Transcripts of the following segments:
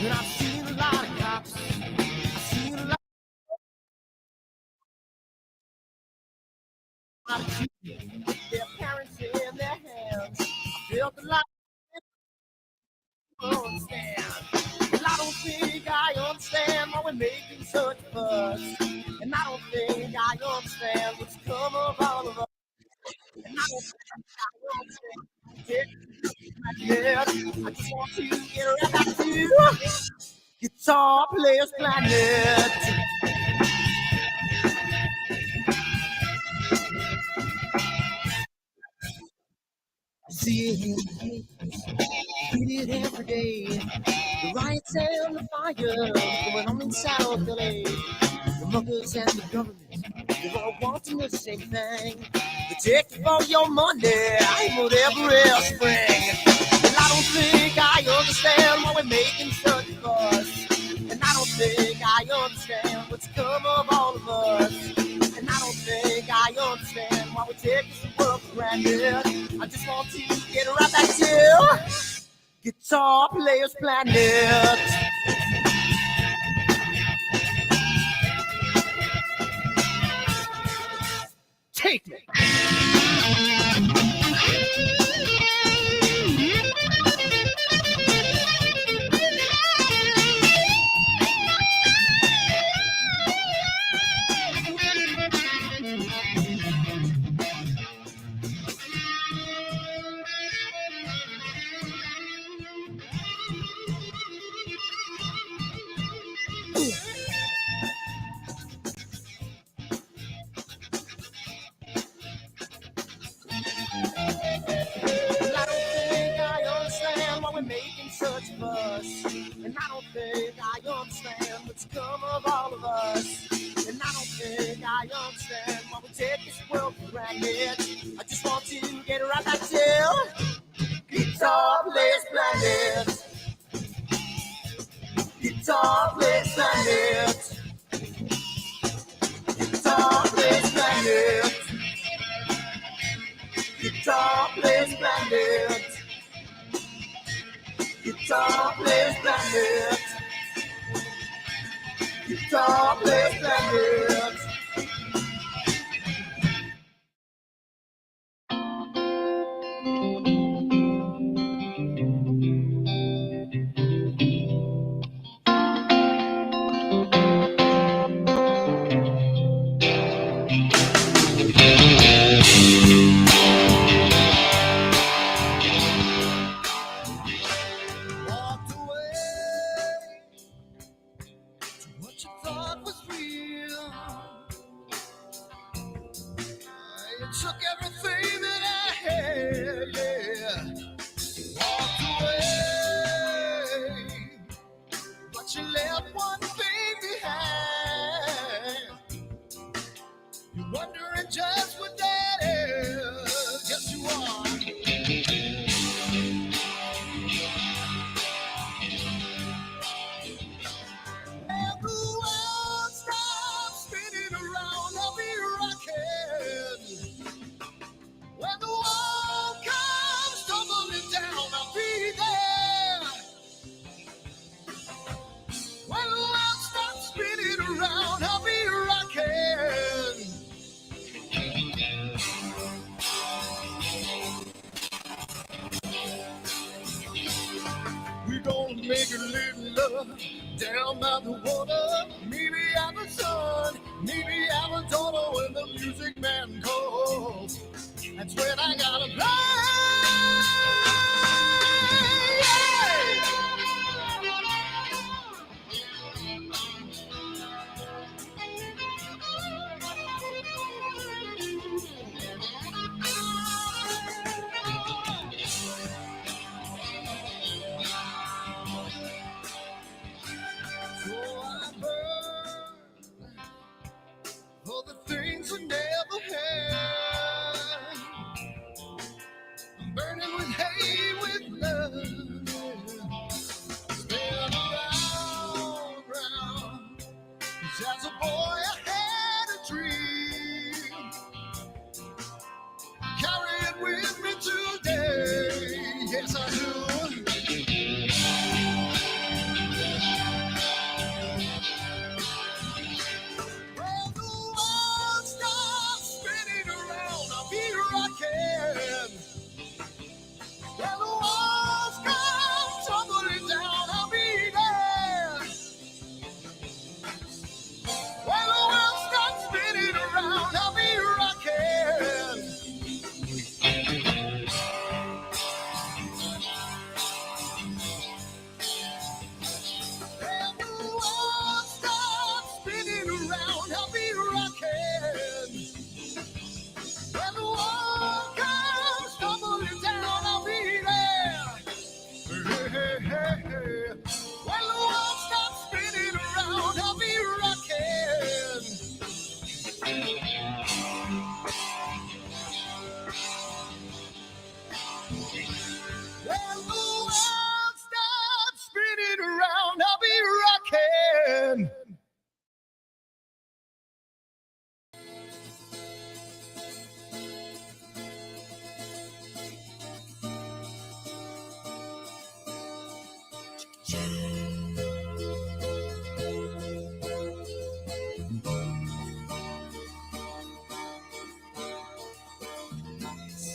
And I've seen a lot of cops. I've seen a lot of children with their parents in their hands. I felt a lot of understand. Well, I don't think I understand why we're making such a fuss. And I don't think I understand what's come of all of us. And I don't think I understand. Yeah, I just want to get right back to Guitar Players Planet. See, we did every day. The riots and the fire going on in South LA. The muggers and the government, they're all wanting the same thing. They take all your money and whatever else bring. And I don't think I understand why we're making such a fuss. And I don't think I understand what's come of all of us. And I don't think I understand why we take this world for granted. I just want to get right back to Guitar Players Planet. Take me. Making such a fuss, and I don't think I understand what's come of all of us. And I don't think I understand why we take this world for granted. I just want to get right back to Guitar Players Planet. Guitar Players Planet. Guitar Players Planet. Guitar Players Planet. Guitar Players Planet. Guitar Players Planet. Took everything that I had, yeah. Walked away, but you left one thing behind. You're wondering just what that is. Yes, you are. And the world stops spinning around, I'll be rocking. When the world comes tumbling down, I'll be there. When the world stops spinning around, I'll be rocking. We're gonna make a little love down by the water. Maybe I'm the sun, maybe I'm a daughter when the music man calls. That's when I gotta play. So I burn for the things I never had. Burning with hate, with love. Spin around, round. 'Cause as a boy I had a dream. Carry it with me today. Yes, I do.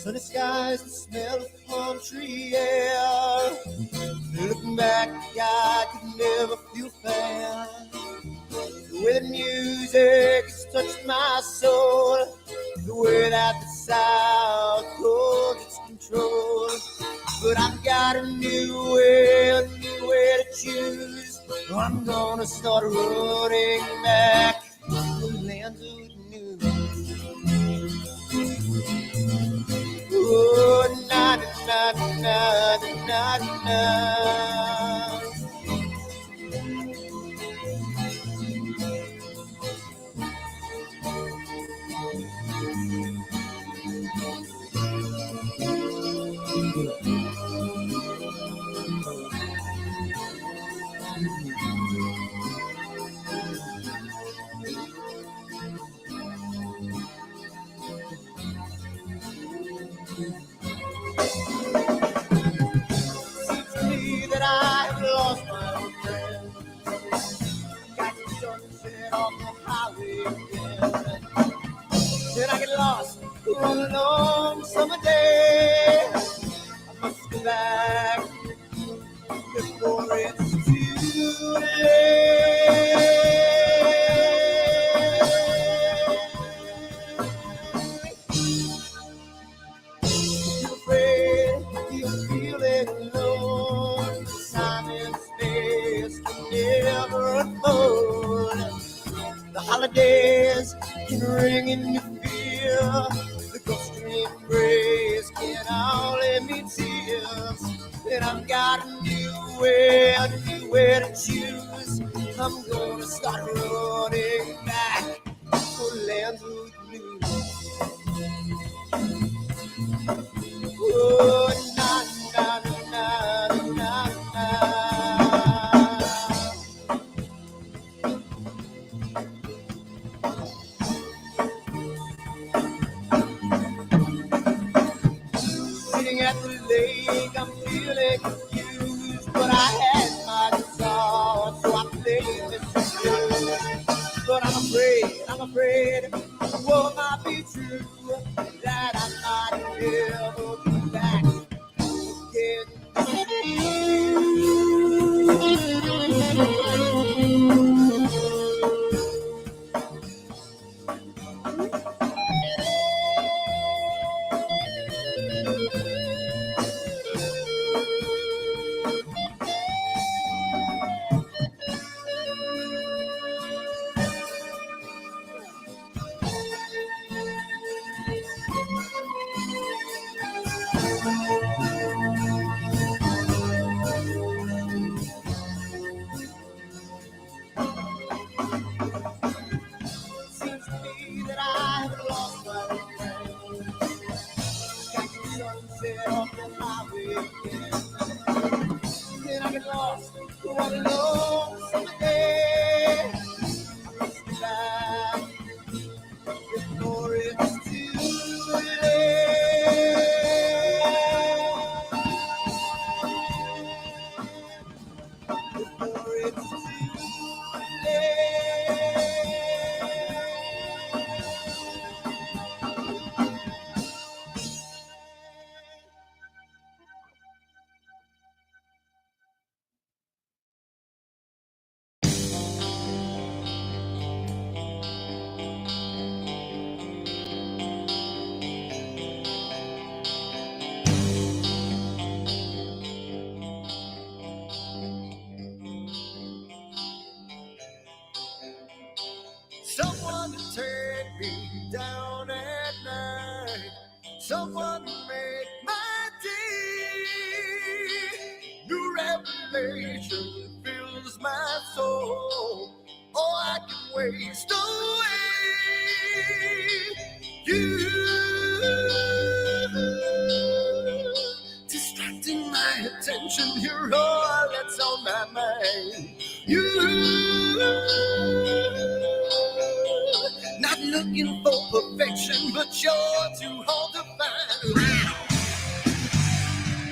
Sunny skies, the smell of palm tree air. Looking back, I could never feel fair. The way the music has touched my soul, the way that the South holds its control. But I've got a new way to choose. I'm gonna start running back to the lands of the new. Oh, na na na na na na. That I have lost my old friend. Got the sunset off the highway again. Then I get lost on a long summer day. I must go back before it's too late. You're afraid, you're feeling alone. Time and space can never unfold. The holidays can ring in your fear. The ghost embrace can only mean tears. And I've got a new way to choose. I'm gonna start running back for lands of blue. Oh, na na na na na na. Sitting at the lake, I'm feeling confused, but I had my guitar, so I played this blues. But I'm afraid, what might be true, that I might never be back again. Seems to me that I have lost my friend. Got the sunset off the highway again. Then I get lost on a long summer day. I must be back before it's too late. Before it's too late. Someone to take me down at night. Someone to make my day. New revelation fills my soul. Oh, I can waste away. You distracting my attention. You're all that's on my mind. Not looking for perfection, but you're too hard to find.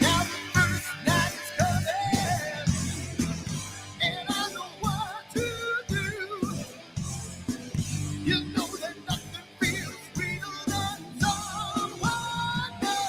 Now the first night is coming, and I know what to do. You know that nothing feels sweeter than someone new.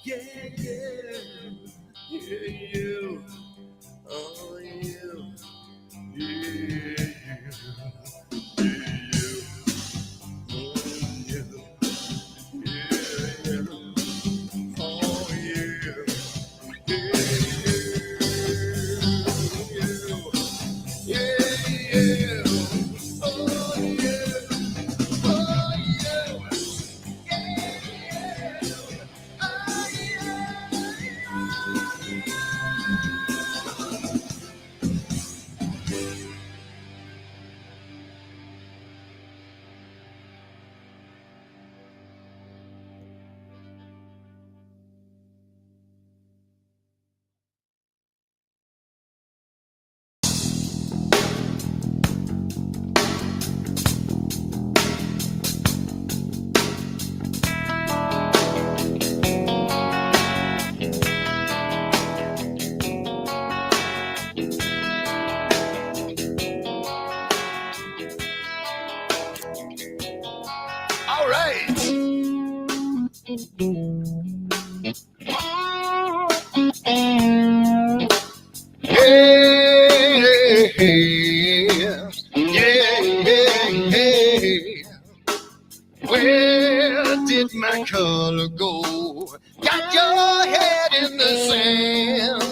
Yeah, yeah, yeah, yeah. Oh, yeah, yeah, yeah, yeah, yeah. Oh, yeah, yeah, yeah, yeah. Oh, yeah, oh, all right. Hey, yeah, yeah, yeah. Where did my color go? Got your head in the sand.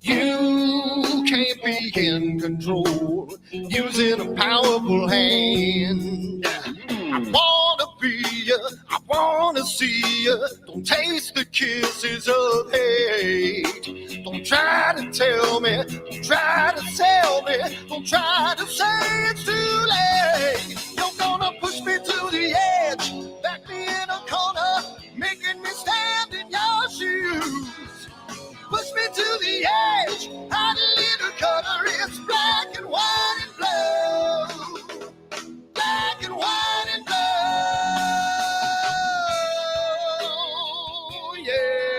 You can't be in control using a powerful hand. I wanna be ya, I wanna see ya. Don't taste the kisses of hate. Don't try to tell me, don't try to sell me, don't try to say it's too late. You're gonna push me to the edge, back me in a corner, making me stand in your shoes. Push me to the edge, hide a little color, it's black and white and blue. Black and white and blue, yeah.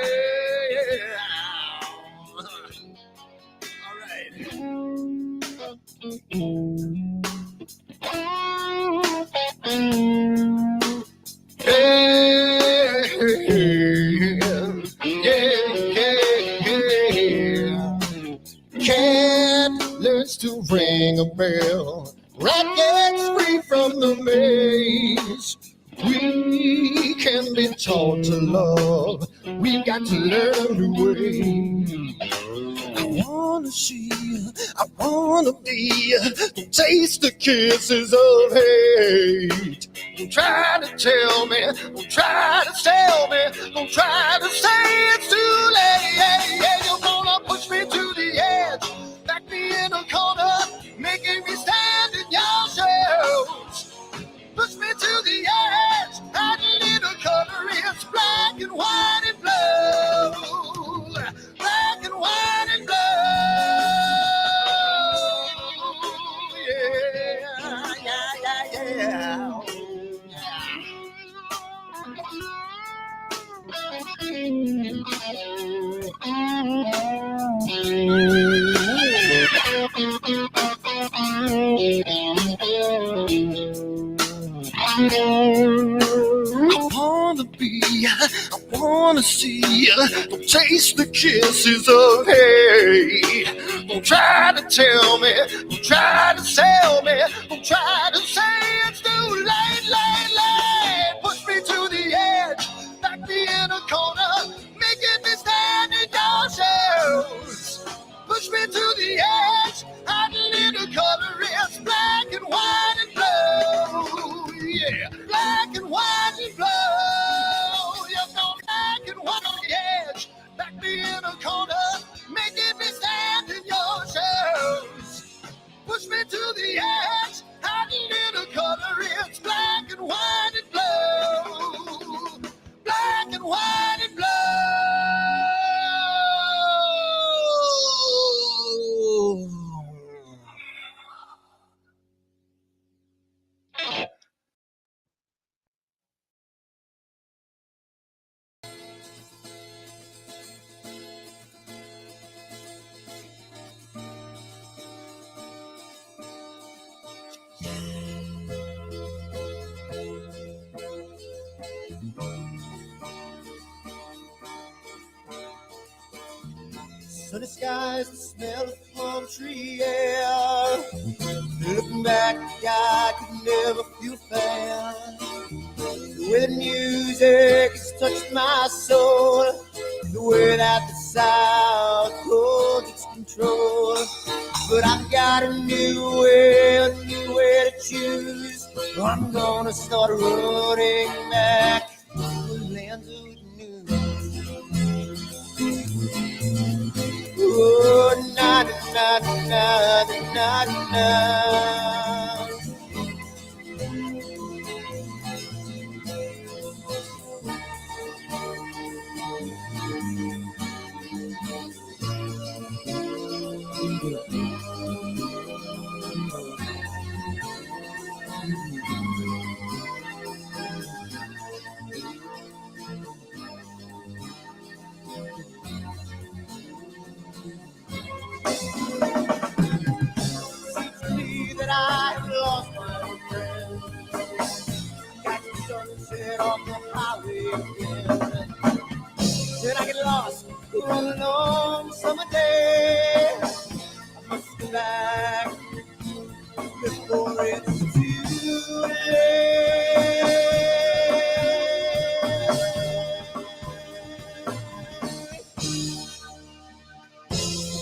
All right. Yeah. Cat learns to ring a bell. Rat gets free from the maze. We can be taught to love. We've got to learn a new way. I wanna see you, I wanna be you. Don't taste the kisses of hate. Don't try to tell me, don't try to sell me, don't try to say it's too late. Yeah, you're gonna push me to the edge, back me in a corner, making me stand in your shadows. Push me to the edge, hide a little color, it's black and white and blue. Black and white and blue. Yeah, yeah, yeah, I wanna be, I wanna see, don't taste the kisses of hate. Don't try to tell me, don't try to sell me, don't try to say it's too late, late, late. Push me to the edge, back me in a corner, making me stand in your shoes. Push me to the edge, hide a little color, it's black and white and blue. Yeah, black and white and blue. You're going black and white on the edge, back me in a corner, making me stand in your shoes. Push me to the edge, hide a little color, Sunny skies, the smell of palm tree air. Looking back, I could never feel fair. The way the music has touched my soul, the way that the South holds its control. But I've got a new way to choose. I'm gonna start running back to the lands of the new. Oh, na na na na na na. That I have lost my old friend. Got the sunset on the highway again. Then I get lost on a long summer day. I must go back before it's too late.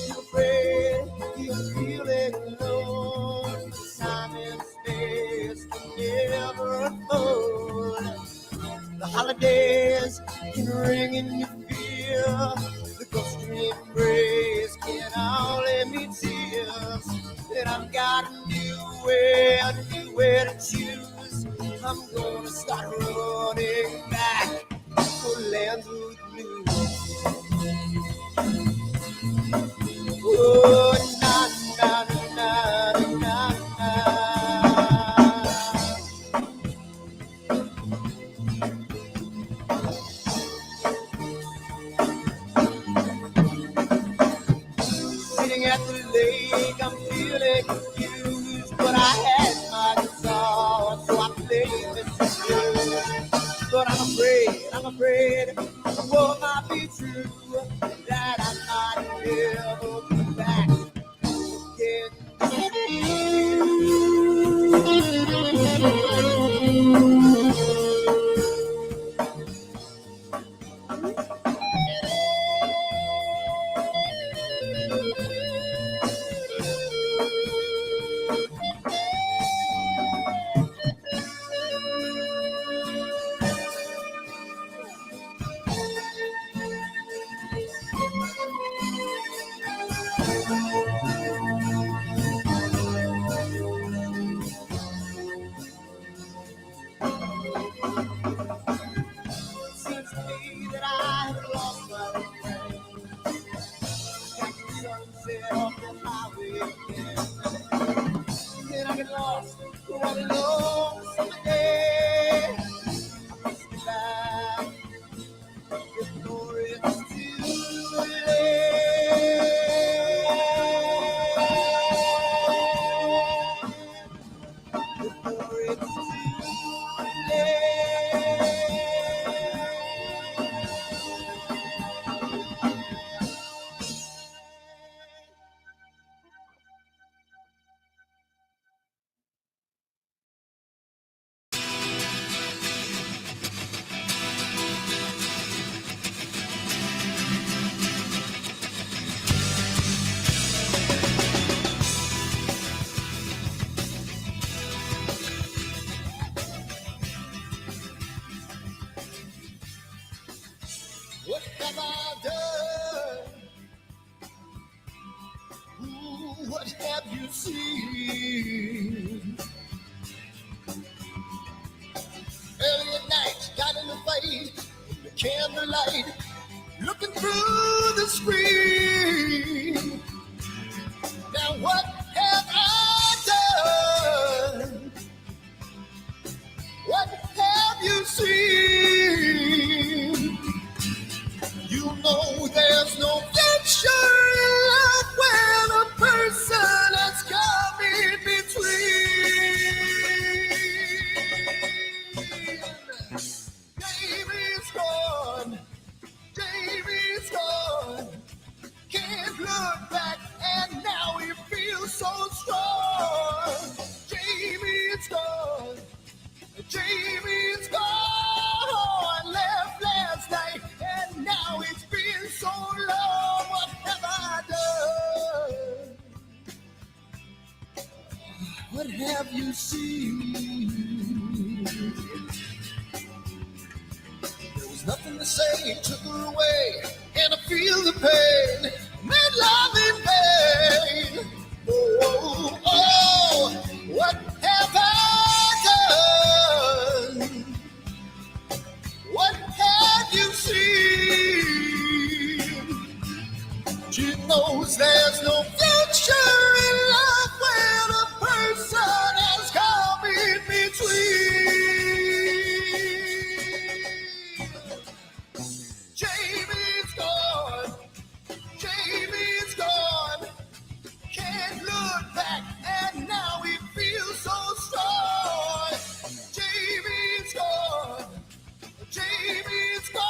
You're afraid, you're feeling alone. Time and space can never afford. The holidays can ring in your fear. The ghost embrace can only mean tears. And I've got a new way to choose. I'm gonna start running back for lands with new. Oh, na na na na na na. Sitting at the lake, I'm feeling confused, but I had my guitar, so I played this blues. But I'm afraid, the war might be true, that I might never come back again. Seems to me that I have lost my friend. Got the sunset off the highway again. Then I get lost on a long summer day. I must get back before it's too late. Before it's too late. What have I done? Ooh, what have you seen? Early at night, got in the fight, in the candlelight, looking through the screen. Now what have I done? What have you seen? You know there's no future in love when a person has come in between. Jamie's gone, Jamie's gone. have you seen? There was nothing to say, took her away, and I feel the pain, made love in vain. Oh, oh, what have I done? What have you seen? She knows there's no future in love when a person has come in between. Jamie's gone, Jamie's gone. Can't look back, and now he feels so strong. Jamie's gone, Jamie's gone.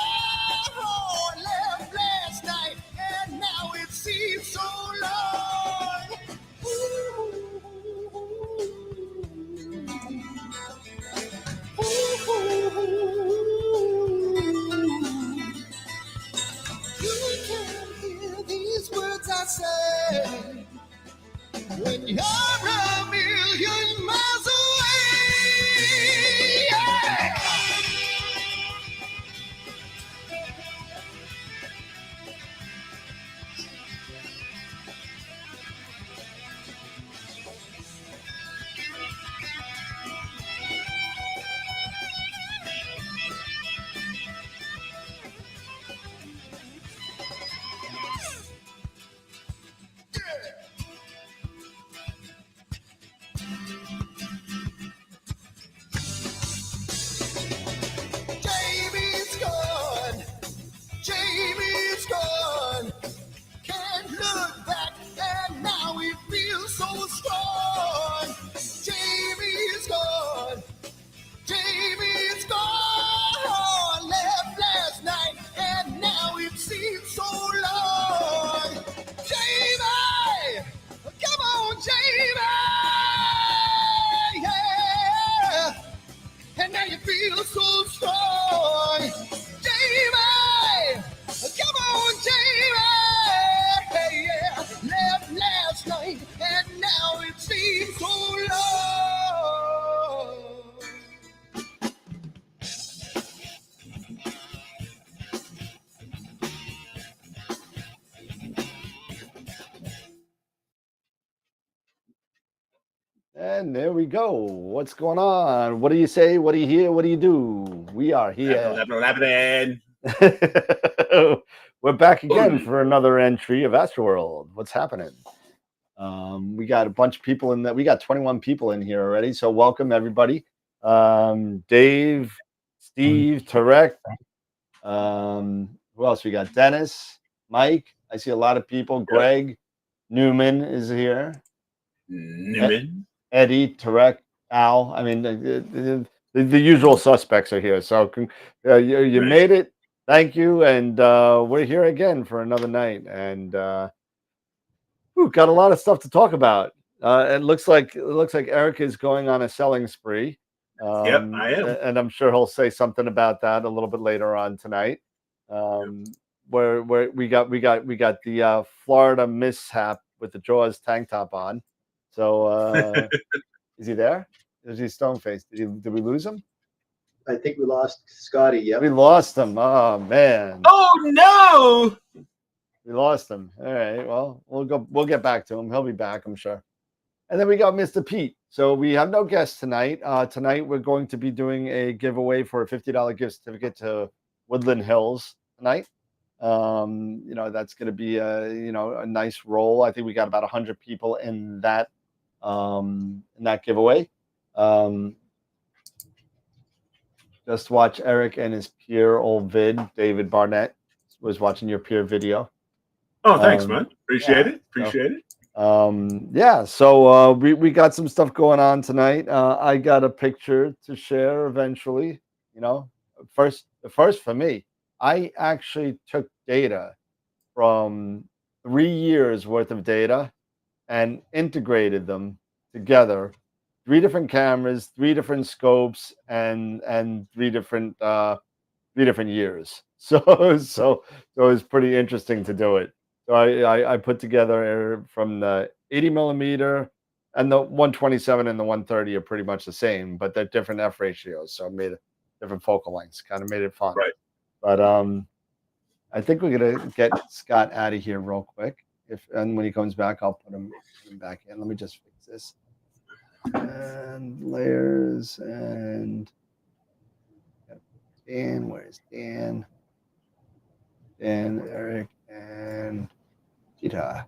Left last night, and now it seems so long. Ooh. You can hear these words I say when you're a million miles away. Yeah. Jamie's gone, Jamie's gone. Can't look back, and now he feels so strong. Jamie's gone, Jamie's gone. Left last night, and now it seems so long. Jamie, come on, Jamie, yeah. And now you feel so strong. Jamie, come on, Jamie, yeah. Left last night, and now it seems so long. And there we go. What's going on? What do you say? What do you hear? What do you do? We are here. We're back again for another entry of AstroWorld. What's happening? We got a bunch of people in that. We got 21 people in here already. So welcome everybody. Dave, Steve, Tarek. Who else? We got Dennis, Mike. I see a lot of people. Greg, Newman is here. Newman. Eddie, Tarek, Al. I mean, the usual suspects are here. So you made it. Thank you. And we're here again for another night. And we've got a lot of stuff to talk about. It looks like Eric is going on a selling spree. Yep, I am. And I'm sure he'll say something about that a little bit later on tonight. Where we got the Florida mishap with the Jaws tank top on. So is he there? Is he stone faced? Did we lose him? I think we lost Scotty. Yep. We lost him. Oh man. Oh no. We lost him. All right. Well, we'll get back to him. He'll be back, I'm sure. And then we got Mr. Pete. So we have no guests tonight. Tonight we're going to be doing a giveaway for a $50 gift certificate to Woodland Hills tonight. That's going to be a nice roll. I think we got about 100 people in that giveaway. Just watch Eric and his peer old vid. David Barnett was watching your peer video. Oh, thanks, man. Appreciate it. So we got some stuff going on tonight. I got a picture to share eventually. The first for me, I actually took data from 3 years worth of data and integrated them together. 3 different cameras, 3 different scopes, and 3 different years. So it was pretty interesting to do it. So I put together from the 80 millimeter And the 127 and the 130 are pretty much the same, but they're different f ratios, so it made it different focal lengths. Kind of made it fun. Right. But I think we're gonna get Scott out of here real quick. And when he comes back, I'll put him back in. Let me just fix this. And layers and Dan. Where's Dan? Dan, Eric, and Peter.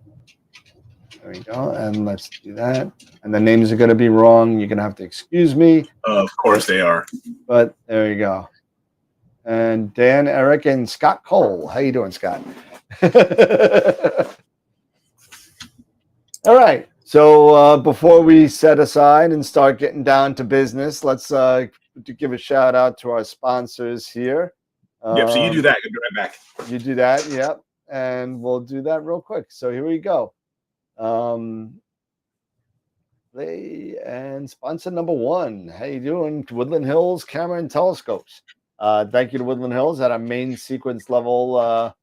There we go. And let's do that. And the names are going to be wrong. You're going to have to excuse me. Of course they are. But there you go. And Dan, Eric, and Scott Cole. How you doing, Scott? All right. So before we set aside and start getting down to business, let's give a shout out to our sponsors here. Yep. So you do that. You'll be right back. You do that. Yep. And we'll do that real quick. So here we go. And sponsor number one. How you doing? Woodland Hills Camera and Telescopes. Thank you to Woodland Hills at our main sequence level.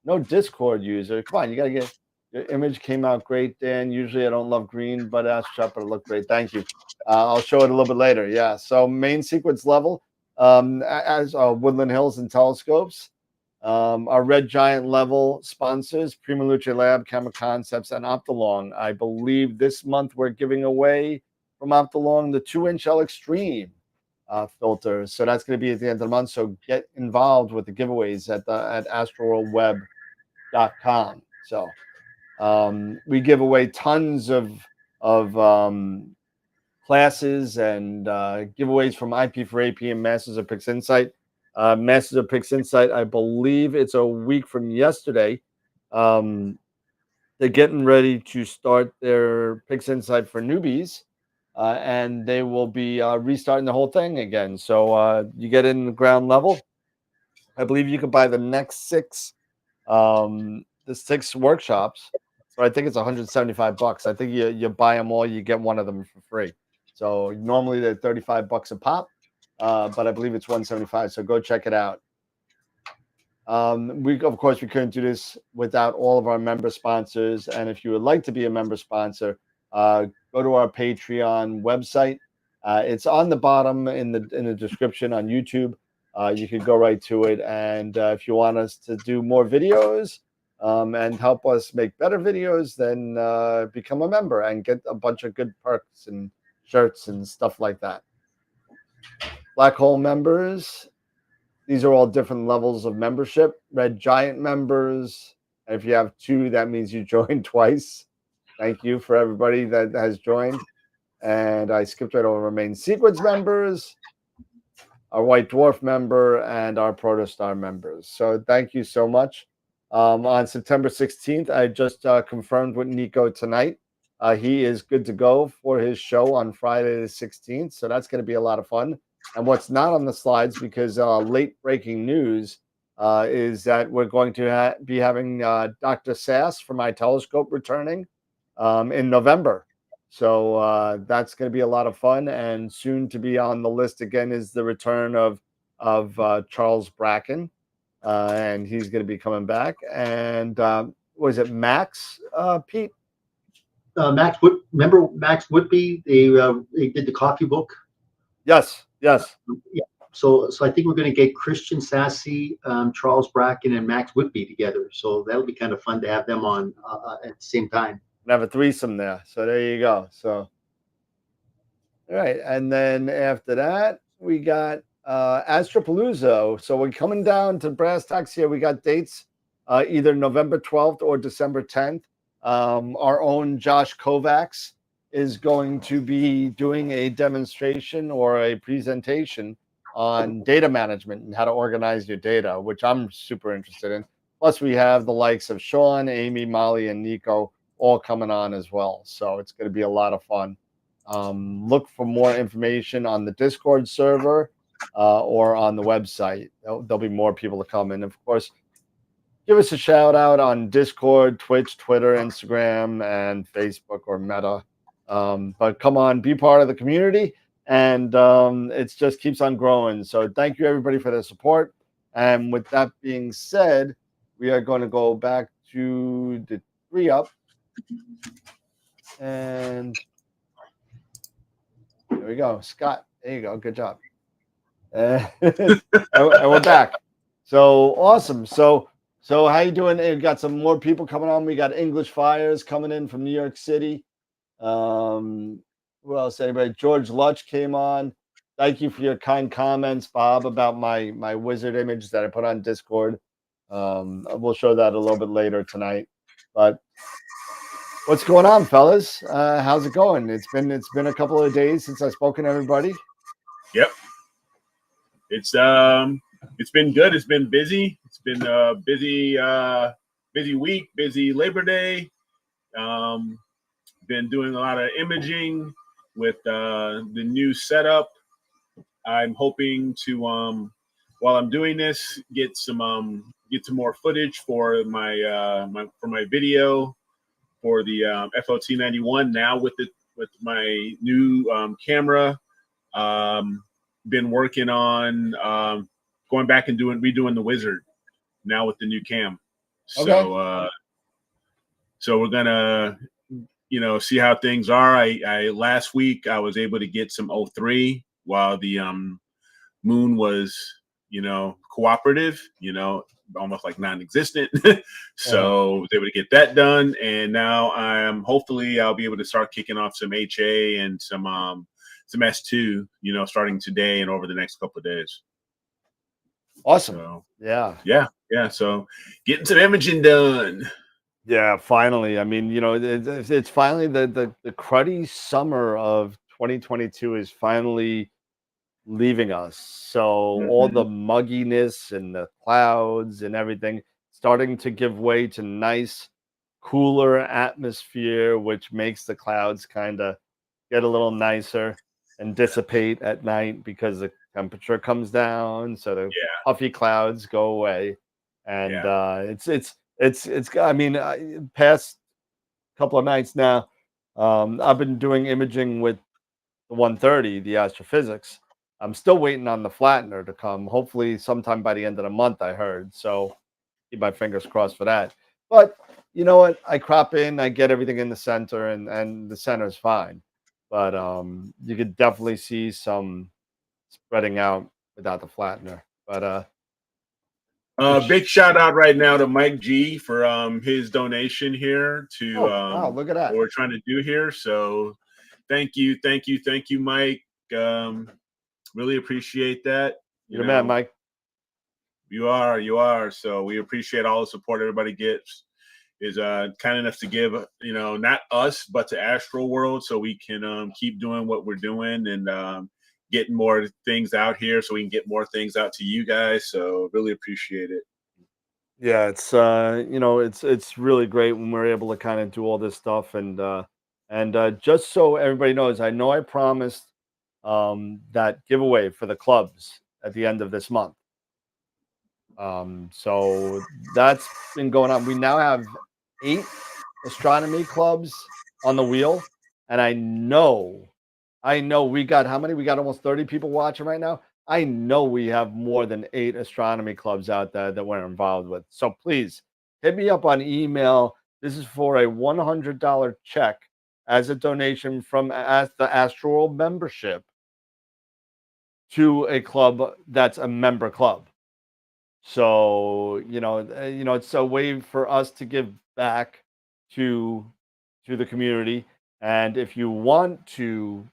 No Discord user. Come on, you gotta get your image came out great, Dan. Usually I don't love green, but but it looked great. Thank you. I'll show it a little bit later. Yeah. So main sequence level, as Woodland Hills and Telescopes. Our Red Giant level sponsors, Prima Luce Lab, Camera Concepts, and Optolong. I believe this month we're giving away from Optolong the 2-inch L Extreme filter. So that's going to be at the end of the month. So get involved with the giveaways at AstroWorldWeb.com. So we give away tons of classes and giveaways from IP for AP and Masters of PixInsight. Masters of PixInsight, I believe it's a week from yesterday. They're getting ready to start their PixInsight for newbies, and they will be restarting the whole thing again. So you get in the ground level. I believe you can buy the next 6 workshops. So I think it's $175. I think you buy them all, you get one of them for free. So normally they're $35 a pop. But I believe it's $175. So go check it out. We couldn't do this without all of our member sponsors. And if you would like to be a member sponsor, go to our Patreon website. It's on the bottom in the description on YouTube. You can go right to it. And if you want us to do more videos and help us make better videos, then become a member and get a bunch of good perks and shirts and stuff like that. Black Hole members, these are all different levels of membership. Red Giant members, if you have 2, that means you joined twice. Thank you for everybody that has joined. And I skipped right over main sequence members, our White Dwarf member, and our Protostar members. So thank you so much. On September 16th, I just confirmed with Nico tonight. He is good to go for his show on Friday the 16th. So that's going to be a lot of fun. And what's not on the slides, because late breaking news, is that we're going to be having Dr. Sass from my telescope returning in November. So that's going to be a lot of fun. And soon to be on the list again is the return of Charles Bracken. And he's going to be coming back. And was it Max, Pete? Remember Max Whitby? They did the coffee book. Yes. Yeah. So I think we're going to get Christian Sassy, Charles Bracken, and Max Whitby together. So that'll be kind of fun to have them on at the same time. And have a threesome there. So there you go. So all right, and then after that we got Astropalooza. So we're coming down to brass tacks here. We got dates either November 12th or December 10th. Our own Josh Kovacs is going to be doing a demonstration or a presentation on data management and how to organize your data, which I'm super interested in. Plus, we have the likes of Sean, Amy, Molly, and Nico all coming on as well. So it's going to be a lot of fun. Look for more information on the Discord server or on the website. There'll be more people to come. And of course, give us a shout out on Discord, Twitch, Twitter, Instagram, and Facebook or Meta. But come on, be part of the community, and it just keeps on growing. So thank you everybody for the support. And with that being said, we are going to go back to the 3-up, and There we go, Scott. There you go. Good job. And we're back. So awesome. So how you doing? We got some more people coming on. We got English Fires coming in from New York City. Who else? Anybody? George Lutch came on. Thank you for your kind comments, Bob, about my wizard image that I put on Discord. We'll show that a little bit later tonight. But what's going on, fellas? How's it going? It's been a couple of days since I've spoken to everybody. Yep. It's been good. It's been busy. It's been a busy week, busy Labor Day. Been doing a lot of imaging with the new setup. I'm hoping to while I'm doing this, get some more footage for my video for the FOT 91 now with my new camera. Been working on going back and redoing the wizard now with the new cam. Okay. So we're gonna see how things are. I last week I was able to get some O3 while the moon was cooperative, almost like non-existent. So I was able to get that done, and now hopefully I'll be able to start kicking off some HA and some S2, starting today and over the next couple of days. Awesome. So, yeah. So getting some imaging done. Yeah, finally. I mean, it's finally the cruddy summer of 2022 is finally leaving us. So all the mugginess and the clouds and everything starting to give way to nice, cooler atmosphere, which makes the clouds kind of get a little nicer and dissipate at night because the temperature comes down. So the puffy clouds go away. And it's I mean, past couple of nights now, I've been doing imaging with the 130, the astrophysics. I'm still waiting on the flattener to come. Hopefully sometime by the end of the month, I heard. So keep my fingers crossed for that. But you know what? I crop in, I get everything in the center, and the center's fine. But you could definitely see some spreading out without the flattener. But big shout out right now to Mike G for his donation here to wow, look at that. What we're trying to do here. So thank you, Mike. Really appreciate that. You're the man, Mike. You are. So we appreciate all the support everybody gets. Is kind enough to give, not us, but to AstroWorld, so we can keep doing what we're doing and getting more things out here, so we can get more things out to you guys. So really appreciate it. Yeah, it's it's really great when we're able to kind of do all this stuff, and just so everybody knows, I know I promised that giveaway for the clubs at the end of this month. So that's been going on. We now have 8 astronomy clubs on the wheel, and I know we got how many? We got almost 30 people watching right now. I know we have more than 8 astronomy clubs out there that we're involved with. So please hit me up on email. This is for a $100 check as a donation from the AstroWorld membership to a club that's a member club. So it's a way for us to give back to the community. And if you want to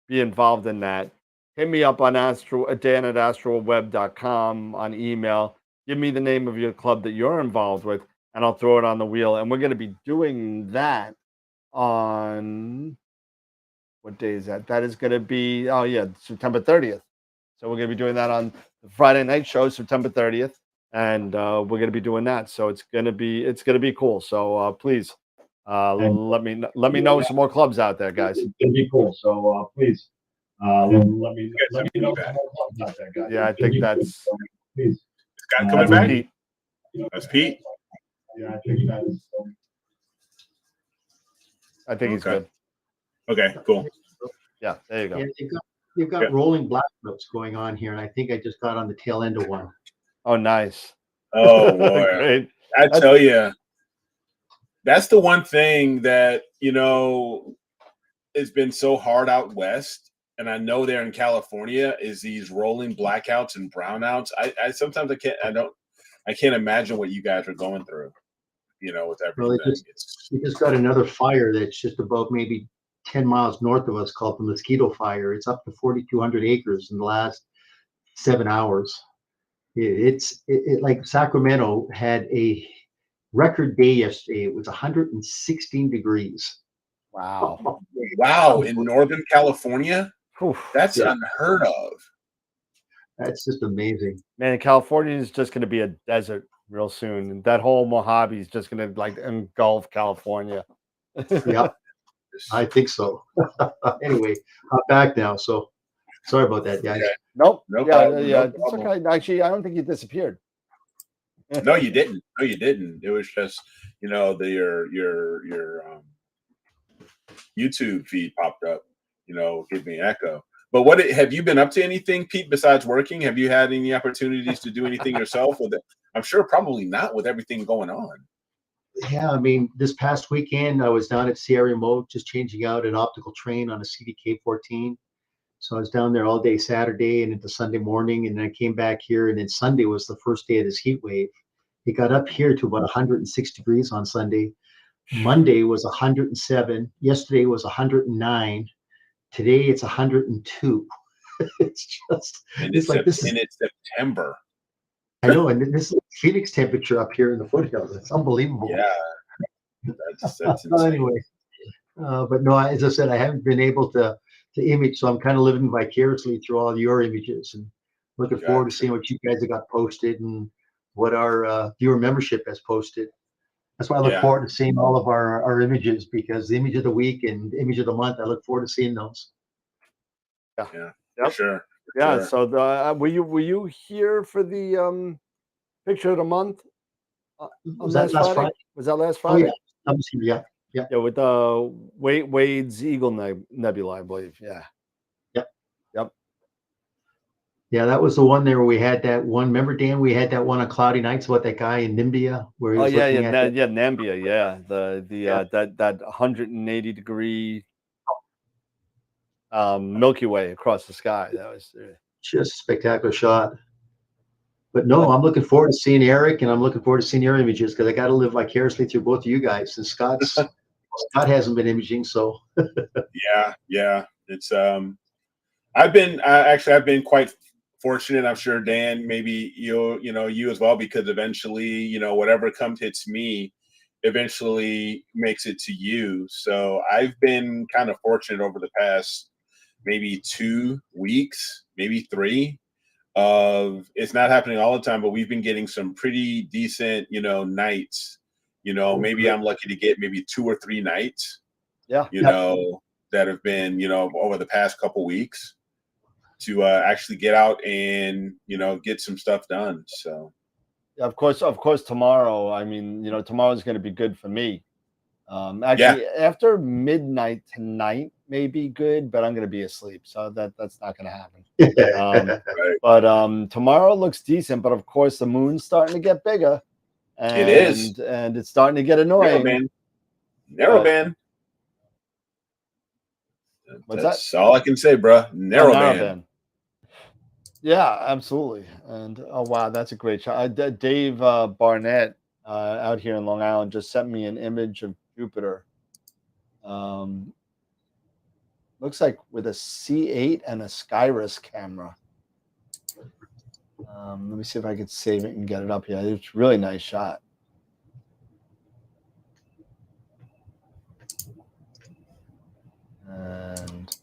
be involved in that, hit me up on Dan at AstroWorldWeb.com on email. Give me the name of your club that you're involved with, and I'll throw it on the wheel. And we're going to be doing that on what day is that? That is going to be September 30th. So we're going to be doing that on the Friday night show, September 30th, and we're going to be doing that. So it's going to be cool. So please let me know some more clubs out there, guys. It's going to be cool. So please let me know some more clubs out there, guys. Yeah, I think that's please. Scott coming back. Pete. That's Pete. Yeah, I think that's. I think he's good. Okay, cool. Yeah, there you go. Yeah, you've got rolling blackouts going on here, and I think I just got on the tail end of one. Oh, nice. Oh, boy. Great. Tell you, that's the one thing that, it's been so hard out west. and I know they're in California, is these rolling blackouts and brownouts. I sometimes I can't imagine what you guys are going through, with Well, everything. we just got another fire that's just about maybe 10 miles north of us called the Mosquito Fire. It's up to 4,200 acres in the last 7 hours. It's like Sacramento had a record day yesterday. It was 116 degrees. Wow. Wow, in Northern California? Oof. That's Yeah. unheard of. That's just amazing. Man, California is just going to be a desert real soon. And that whole Mojave is just going to like engulf California. Yeah, I think so. Anyway, I'm back now. So sorry about that, guys. Okay. Nope. No yeah, problem, yeah. no It's problem. okay. Actually, I don't think you disappeared. No, you didn't. No, you didn't. It was just, your YouTube feed popped up, give me an echo. But what have you been up to anything, Pete, besides working? Have you had any opportunities to do anything yourself with it? I'm sure probably not with everything going on. Yeah, I mean, this past weekend I was down at Sierra Remote just changing out an optical train on a CDK-14. So I was down there all day Saturday and into Sunday morning, and then I came back here, and then Sunday was the first day of this heat wave. It got up here to about 106 degrees on Sunday. Monday was 107. Yesterday was 109. Today it's 102. It's just, And it's like this is, it's September. I know, and this is Phoenix temperature up here in the foothills. It's unbelievable. Yeah, that's insane. Anyway, but no, as I said, I haven't been able to image, so I'm kind of living vicariously through all your images, and looking forward to seeing what you guys have got posted and what our viewer membership has posted. That's why I look forward to seeing all of our images, because the image of the week and image of the month, I look forward to seeing those. Yeah, Yep. for sure. Yeah. Sure. So were you here for the picture of the month? Was that last Friday? Was that last Friday? Oh yeah, I was here. Yeah. Yeah, with Wade's Eagle Nebula, I believe. Yeah. Yep. Yeah, that was the one there where we had that one. Remember, Dan, we had that one on Cloudy Nights about that guy in Nimbia where he was looking at Nambia, yeah. That 180 degree Milky Way across the sky. That was just a spectacular shot. But no, I'm looking forward to seeing Eric, and I'm looking forward to seeing your images, because I got to live vicariously through both of you guys. And Scott hasn't been imaging, so yeah. It's I've been quite fortunate. I'm sure Dan, maybe you as well, because eventually, whatever hits me eventually makes it to you. So I've been kind of fortunate over the past maybe 2 weeks, maybe 3. It's not happening all the time, but we've been getting some pretty decent, nights. Maybe I'm lucky to get maybe 2 or 3 nights. Yeah. That have been, over the past couple weeks to actually get out and get some stuff done. So of course tomorrow. I mean, tomorrow's going to be good for me. Actually, after midnight tonight may be good, but I'm going to be asleep, so that's not going to happen. But tomorrow looks decent. But of course, the moon's starting to get bigger. And, it is, and it's starting to get annoying. Narrowband. That's all I can say, bro. Narrowband. Yeah, absolutely. And oh wow, that's a great shot. Dave Barnett out here in Long Island just sent me an image of Jupiter. Looks like with a C8 and a Skyrus camera. Let me see if I could save it and get it up here. It's a really nice shot. And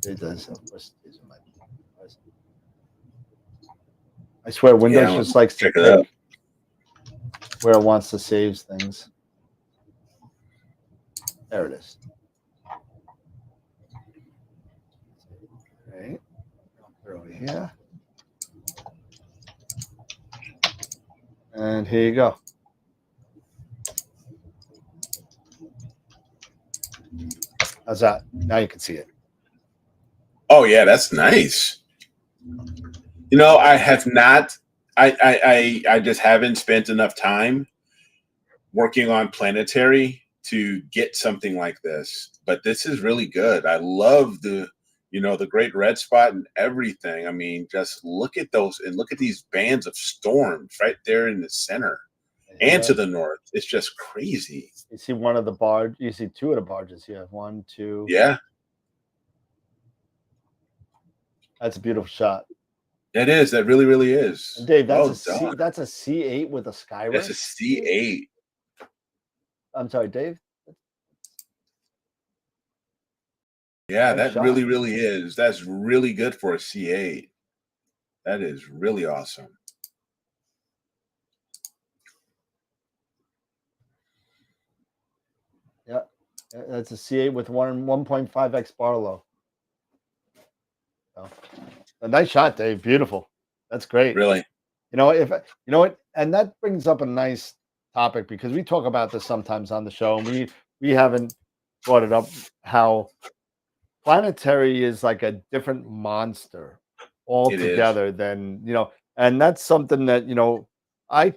it does. I swear, Windows just likes to pick where it wants to save things. There it is. Okay, over here, and here you go. How's that? Now you can see it. Oh yeah, that's nice. I have not. I just haven't spent enough time working on planetary to get something like this, but this is really good. I love the, the great red spot and everything. I mean, just look at those and look at these bands of storms right there in the center and to the north. It's just crazy. You see one of the barge. You see two of the barges here. One, two. Yeah. That's a beautiful shot. That is. That really, really is. And Dave, that's Well a C8 with a sky That's a ray. C8. I'm sorry, Dave. Yeah, Nice that shot. really, really is. That's really good for a C8. That is really awesome. Yeah, that's a C8 with 1.5x Barlow. So, a nice shot, Dave. Beautiful. That's great. Really. And that brings up a nice topic, because we talk about this sometimes on the show, and we haven't brought it up, how planetary is like a different monster altogether than, and that's something that, I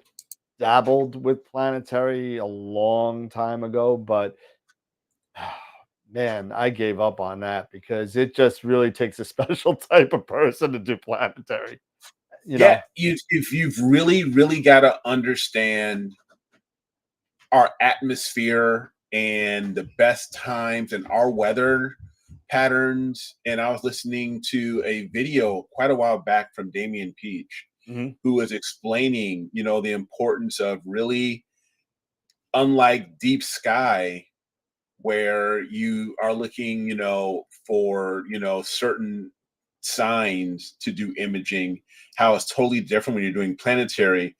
dabbled with planetary a long time ago, but man, I gave up on that because it just really takes a special type of person to do planetary. You've really, really got to understand our atmosphere and the best times and our weather patterns. And I was listening to a video quite a while back from Damian Peach, who was explaining, the importance of really, unlike deep sky, where you are looking, for, certain signs to do imaging, how it's totally different when you're doing planetary.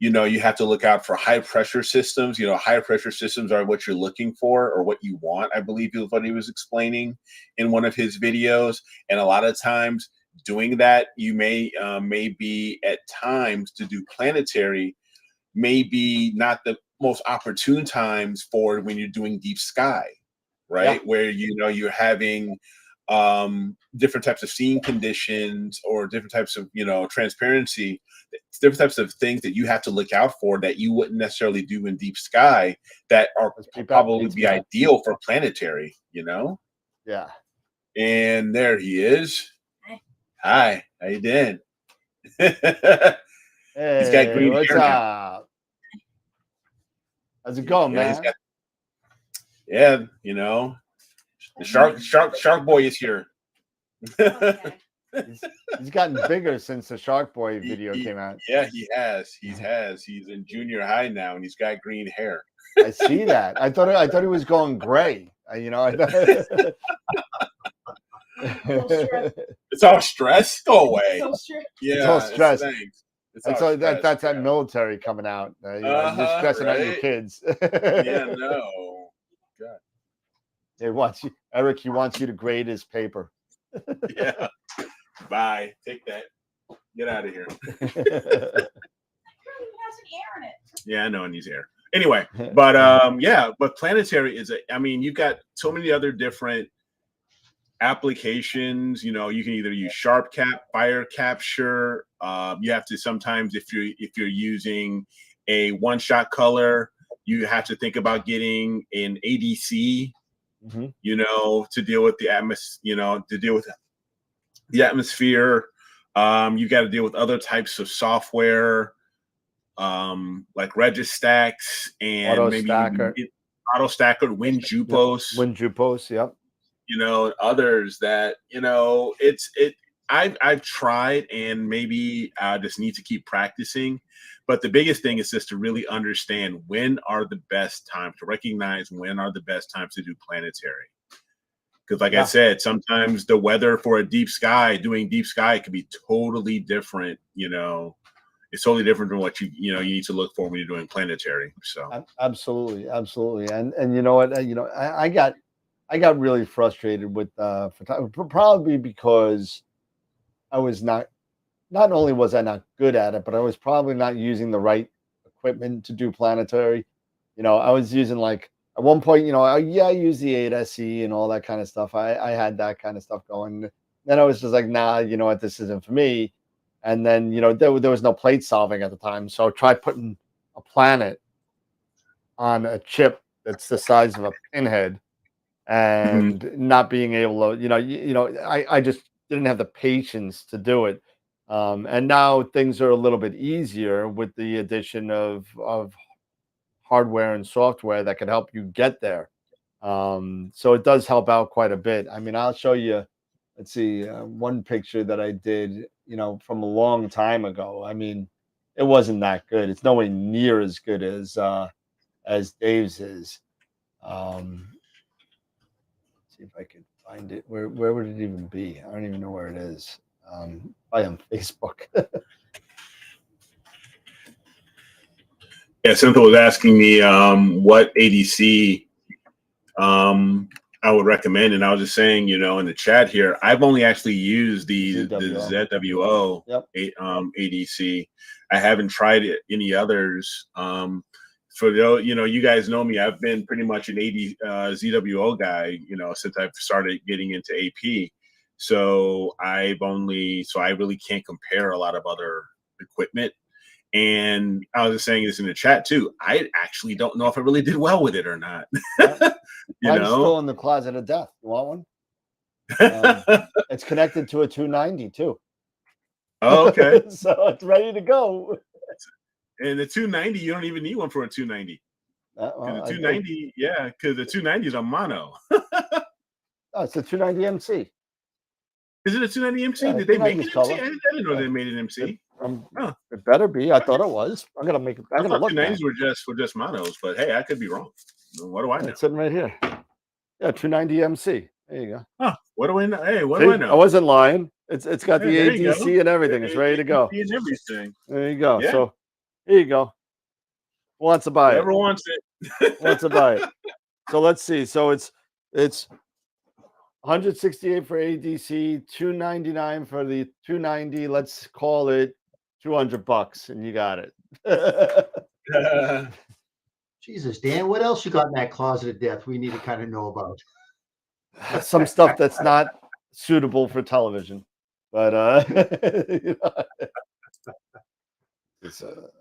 You have to look out for high pressure systems. High pressure systems are what you're looking for, or what you want, I believe is what he was explaining in one of his videos. And a lot of times doing that, you may be at times to do planetary, maybe not the most opportune times for when you're doing deep sky, right? Yeah. Where, you're having different types of seeing conditions, or different types of, transparency, different types of things that you have to look out for that you wouldn't necessarily do in deep sky, that are probably be ideal for planetary, Yeah. And there he is. Hi, how you doing? Hey, he's got green what's hair up? How's it going, man? The shark boy is here. He's gotten bigger since the Shark Boy video came out. Yeah, he has. He's in junior high now, and he's got green hair. I see that. I thought he was going gray. It's all stress. Go away. Yeah, it's all stress. That's that military coming out. You're stressing out your kids. Yeah, no. God. He wants you, Eric. He wants you to grade his paper. Yeah. Bye. Take that. Get out of here. Yeah, I know, it needs air. Anyway, but planetary is you've got so many other different applications. You can either use sharp cap, fire capture. You have to sometimes, if you're using a one-shot color, you have to think about getting an ADC, to deal with the atmosphere, to deal with the atmosphere. You got to deal with other types of software, like Registax and Auto Stacker, WinJupos. WinJupos, yep. Others that, I've tried, and maybe I just need to keep practicing. But the biggest thing is just to really understand when are the best times, to recognize when are the best times to do planetary. Because like I said, sometimes the weather for doing deep sky could be totally different. It's totally different from what you need to look for when you're doing planetary. So absolutely. And you know what, I got really frustrated with photography, probably because I was not only was I not good at it, but I was probably not using the right equipment to do planetary. I was using, like, at one point, I used the 8SE and all that kind of stuff. I had that kind of stuff going. Then I was just like, nah, you know what, this isn't for me. And then, there was no plate solving at the time. So try putting a planet on a chip that's the size of a pinhead, and not being able to, I just didn't have the patience to do it. And now things are a little bit easier with the addition of hardware and software that can help you get there. So it does help out quite a bit. I mean, I'll show you. Let's see, one picture that I did, from a long time ago. I mean, it wasn't that good. It's nowhere near as good as Dave's is. See if I can find it. Where would it even be? I don't even know where it is. Probably on Facebook. Yeah, Cynthia was asking me what ADC I would recommend, and I was just saying, in the chat here, I've only actually used the ZWO Yep. ADC. I haven't tried any others. For you guys know me, I've been pretty much an ZWO guy, since I've started getting into AP. So I really can't compare a lot of other equipment. And I was just saying this in the chat too. I actually don't know if I really did well with it or not. I'm still in the closet of death. You want one? It's connected to a 290 too. Oh, okay. So it's ready to go. And the 290, you don't even need one for a 290. Well, the 290, because the 290 is a mono. Oh, it's a 290 MC. Is it a 290 MC? Yeah, Did they make an MC? color. I didn't know they made an MC. It better be. I thought it was. I'm gonna make it. I'm gonna look. 290s were just monos, but hey, I could be wrong. What do I know? It's sitting right here. Yeah, 290 MC. There you go. Huh, what do I know? Hey, what do I know? I wasn't lying. It's got the ADC and everything. It's ready to go. And everything. There you go. Yeah. So here you go. Who wants to buy Whoever it? wants it. Wants to buy it. So let's see. So it's 168 for ADC, 299 for the 290. Let's call it $200, and you got it. Jesus, Dan, what else you got in that closet of death we need to kind of know about? Some stuff that's not suitable for television, but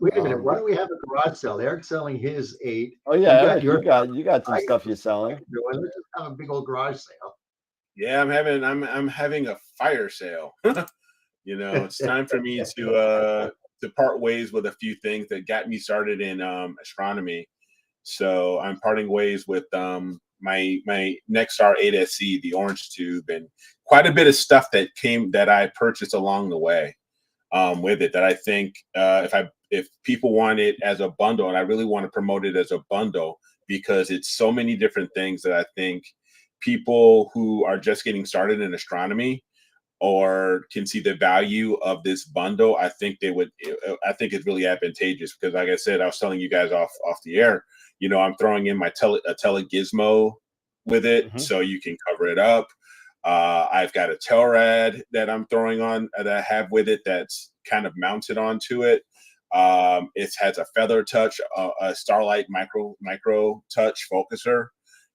wait a minute. Why don't we have a garage sale? Eric's selling his 8. Oh yeah, you got some stuff you're selling. Let's just have a big old garage sale. Yeah, I'm having a fire sale. It's time for me to part ways with a few things that got me started in astronomy. So I'm parting ways with my Nexstar 8SE, the orange tube, and quite a bit of stuff that I purchased along the way with it that I think if people want it as a bundle, and I really want to promote it as a bundle because it's so many different things that I think people who are just getting started in astronomy or can see the value of this bundle, I think it's really advantageous because, like I said, I was telling you guys off the air, I'm throwing in my telegizmo with it, so you can cover it up. I've got a Telrad that I'm throwing on that I have with it that's kind of mounted onto it. It has a feather touch, a Starlight micro touch focuser.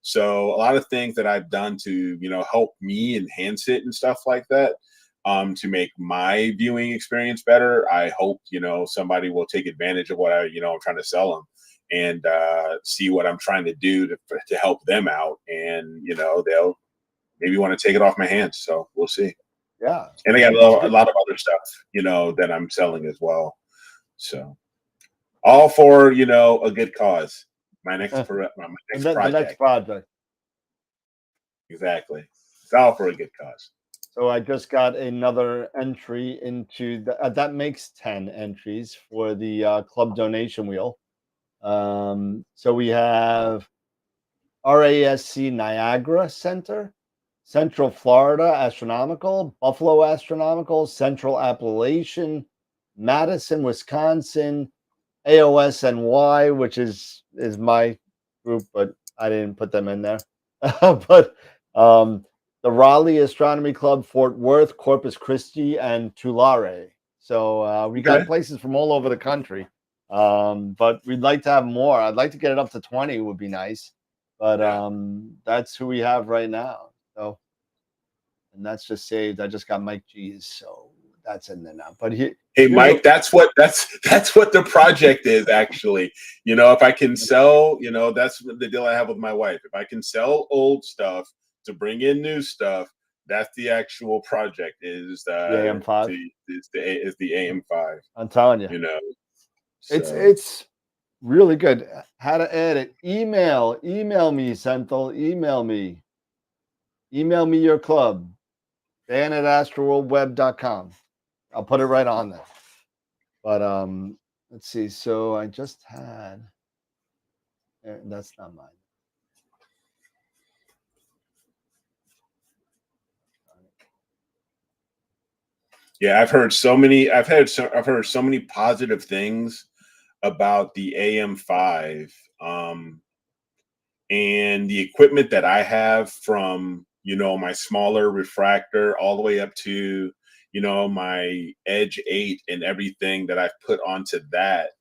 So a lot of things that I've done to, help me enhance it and stuff like that, to make my viewing experience better. I hope, somebody will take advantage of what I'm trying to sell them and see what I'm trying to do to help them out. And, they'll maybe want to take it off my hands. So we'll see. Yeah. And I got a lot of other stuff, that I'm selling as well. So all for, a good cause. My next project. The next project. Exactly. It's all for a good cause. So I just got another entry into that makes 10 entries for the club donation wheel. So we have RASC Niagara Center, Central Florida Astronomical, Buffalo Astronomical, Central Appalachian, Madison, Wisconsin, AOSNY, which is my group, but I didn't put them in there. But the Raleigh Astronomy Club, Fort Worth, Corpus Christi, and Tulare. So we got places from all over the country. But we'd like to have more. I'd like to get it up to 20 would be nice. But that's who we have right now. So, and that's just saved. I just got Mike G's. So that's in there now. But hey, Mike, that's what the project is actually. If I can sell, that's the deal I have with my wife. If I can sell old stuff to bring in new stuff, that's the actual project. Is the AM5 is the AM5. I'm telling you, so. it's really good. How to add it? Email me, Senthil. Email me your club. Dan@astroworldweb.com. I'll put it right on there. But let's see. So I just had. That's not mine. Yeah, I've heard so many positive things about the AM5 and the equipment that I have, from my smaller refractor all the way up to my Edge 8 and everything that I've put onto that.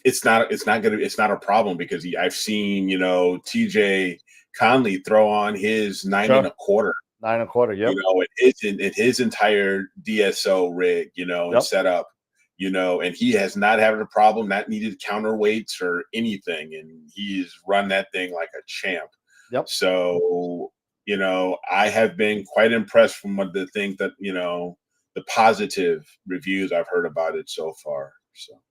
It's not a problem, because I've seen TJ Conley throw on his 9.25. 9.25, yep. In his entire DSO rig, and setup, and he has not had a problem, not needed counterweights or anything, and he's run that thing like a champ. Yep. So, I have been quite impressed from what the things that, the positive reviews I've heard about it so far. So,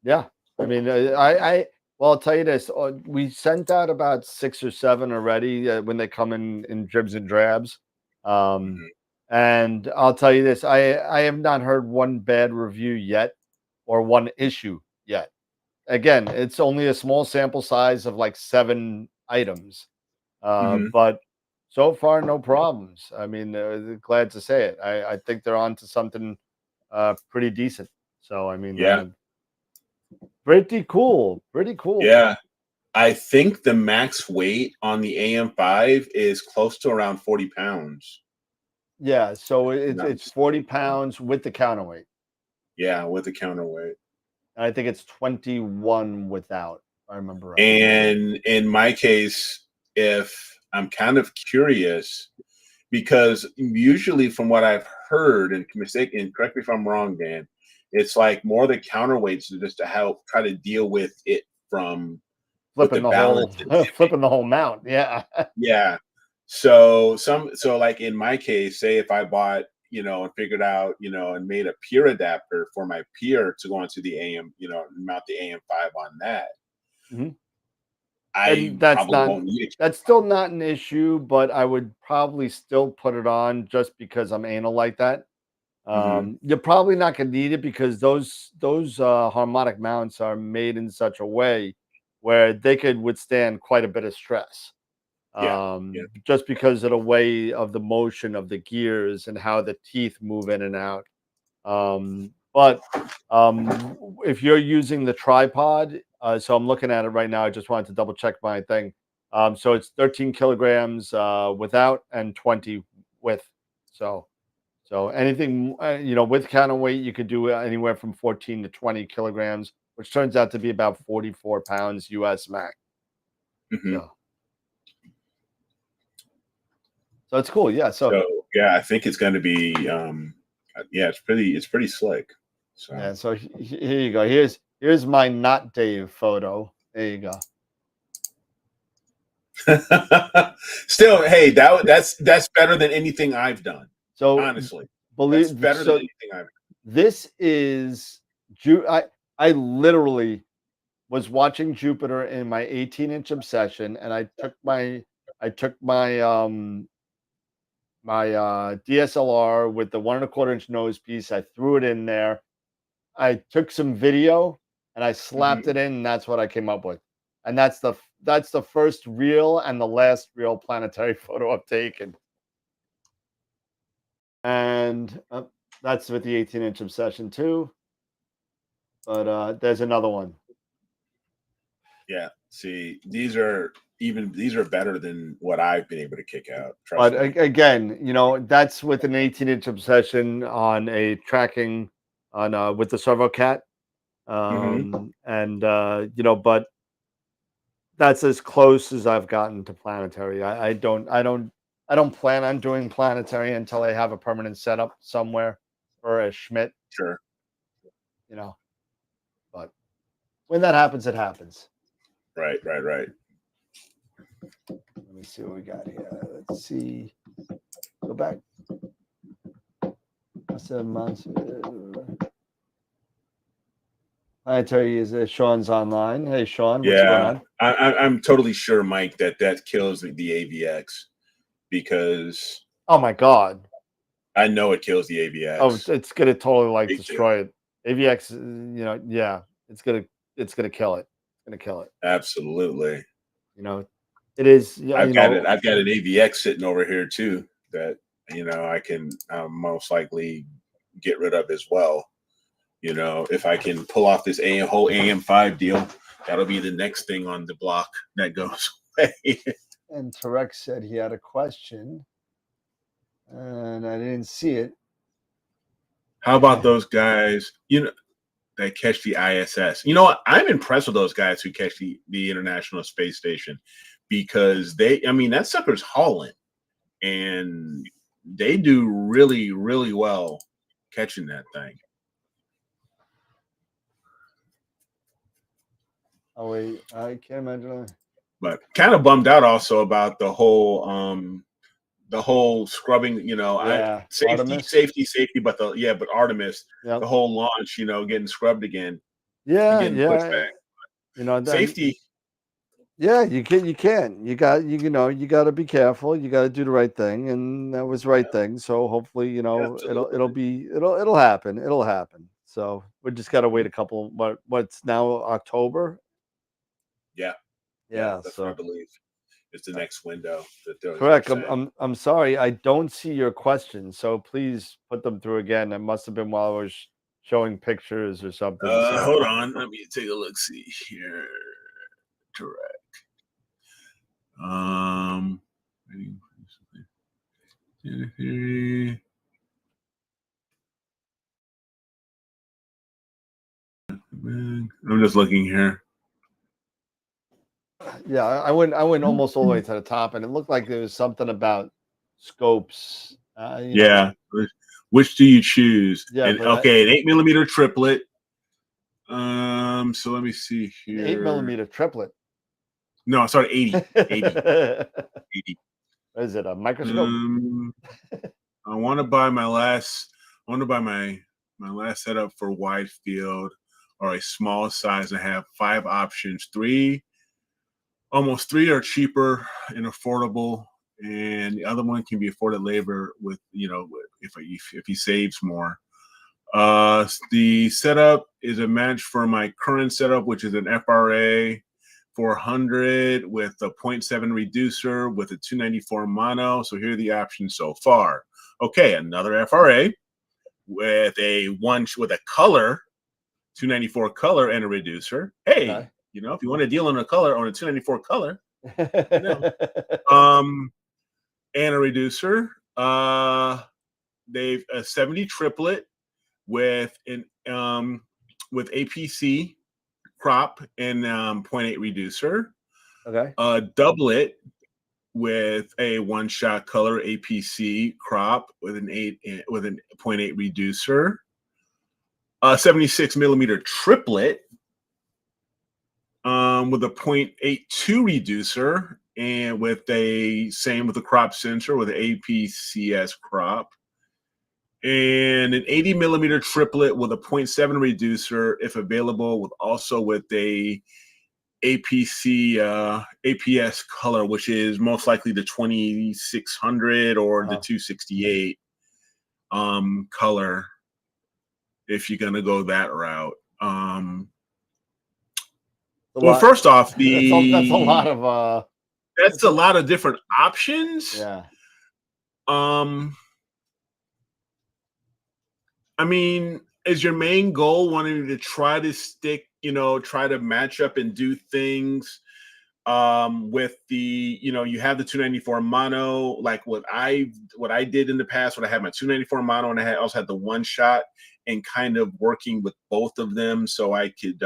yeah, I mean, well, I'll tell you this: we sent out about 6 or 7 already when they come in dribs and drabs. And I'll tell you this: I have not heard one bad review yet, or one issue yet. Again, it's only a small sample size of like 7 items, but so far no problems. I mean, glad to say it. I think they're on to something pretty decent. So I mean, yeah. Pretty cool. Yeah. I think the max weight on the AM5 is close to around 40 pounds. Yeah, so it's 40 pounds with the counterweight. Yeah, with the counterweight. And I think it's 21 without, if I remember right. And in my case, if I'm kind of curious, because usually from what I've heard, and correct me if I'm wrong, Dan, it's like more the counterweights just to help try to deal with it from flipping the whole mount. Yeah. Yeah. So like in my case, say if I bought, and figured out, and made a peer adapter for my peer to go into the AM, mount the AM5 on that. Won't need it. That's still not an issue, but I would probably still put it on just because I'm anal like that. You're probably not going to need it, because those harmonic mounts are made in such a way where they could withstand quite a bit of stress. Just because of the way of the motion of the gears and how the teeth move in and out. But if you're using the tripod, so I'm looking at it right now. I just wanted to double check my thing. So it's 13 kilograms without and 20 with. So anything, with counterweight, you could do anywhere from 14 to 20 kilograms, which turns out to be about 44 pounds US max. So it's cool. Yeah. So yeah, I think it's going to be, it's pretty slick. So yeah. So here you go. Here's my not Dave photo. There you go. Still, hey, that's better than anything I've done. So honestly, that's better than anything I've done. This is I literally was watching Jupiter in my 18-inch obsession, and I took my my DSLR with the 1.25-inch nose piece. I threw it in there. I took some video and I slapped it in, and that's what I came up with. And that's the first real and the last real planetary photo I've taken. And that's with the 18-inch obsession too. But there's another one. Yeah. See, these are better than what I've been able to kick out. But again, that's with an 18-inch obsession on a tracking on with the ServoCat. And but that's as close as I've gotten to planetary. I don't I don't plan on doing planetary until I have a permanent setup somewhere or a Schmidt, Sure. you know. But when that happens, it happens. Right. Let me see what we got here. Let's see. Go back. Planetary is Sean's online. Hey, Sean, what's going Yeah, on? I'm totally sure, Mike, that kills the AVX, because Oh my God. I know it kills the AVX. Oh, it's gonna totally like Big destroy it. AVX, yeah, it's gonna kill it. It's gonna kill it. Absolutely. It is. Yeah, I've got an AVX sitting over here too that I can most likely get rid of as well. If I can pull off this whole AM5 deal, that'll be the next thing on the block that goes away. And Tarek said he had a question, and I didn't see it. How about those guys? That catch the ISS. You know what? I'm impressed with those guys who catch the International Space Station, because that sucker's hauling, and they do really, really well catching that thing. Oh wait, I can't imagine. But kind of bummed out also about the whole scrubbing. Yeah, safety. But Artemis, yep. the whole launch, getting scrubbed again. Yeah, getting pushed back. Safety. Yeah, you can. You got to be careful. You got to do the right thing, and that was the right thing. So hopefully, it'll happen. It'll happen. So we just got to wait a couple. What's now October? Yeah. That's what I believe. It's the next window. Correct. I'm sorry, I don't see your question. So please put them through again. It must have been while I was showing pictures or something. Hold on. Let me take a look. See here. Correct. I'm just looking here. Yeah, I went almost all the way to the top, and it looked like there was something about scopes. Yeah. Which do you choose? Yeah. An 8mm triplet. So let me see here. 8mm triplet. No, sorry, 80. 80. 80. Is it a microscope? I want to buy my last setup for wide field, or a small size. I have 5 options. Almost 3 are cheaper and affordable, and the other one can be afforded later with, if he saves more. The setup is a match for my current setup, which is an FRA 400 with a 0.7 reducer with a 294 mono. So here are the options so far. Okay, another FRA with a color 294 color and a reducer. Hey, Okay. If you want to deal on a color on a 294 color, and a reducer. They've a 70 triplet with with APC crop and 0.8 reducer. Okay. A doublet with a one-shot color APC crop with a 0.8 reducer. A 76mm triplet with a 0.82 reducer, and with the crop sensor with an APCS crop. And an 80mm triplet with a 0.7 reducer, if available, with a APS color, which is most likely the 2600 or the 268 color, if you're gonna go that route. First off, that's a lot of different options. Yeah. Is your main goal wanting to try to try to match up and do things with the, you have the 294 mono, like what I did in the past when I had my 294 mono, and I also had the one shot, and kind of working with both of them so I could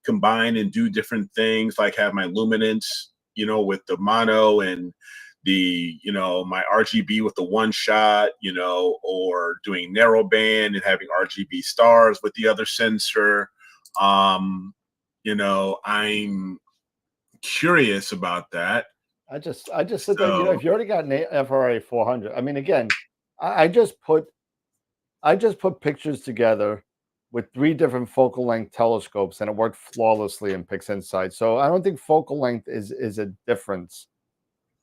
combine and do different things, like have my luminance, with the mono, and the, you know, my RGB with the one shot, you know, or doing narrow band and having RGB stars with the other sensor. You know, I'm curious about that. I just said that, you know, So, if you already got an FRA 400, I mean, again, I just put pictures together with 3 different focal length telescopes, and it worked flawlessly in PixInsight. So I don't think focal length is a difference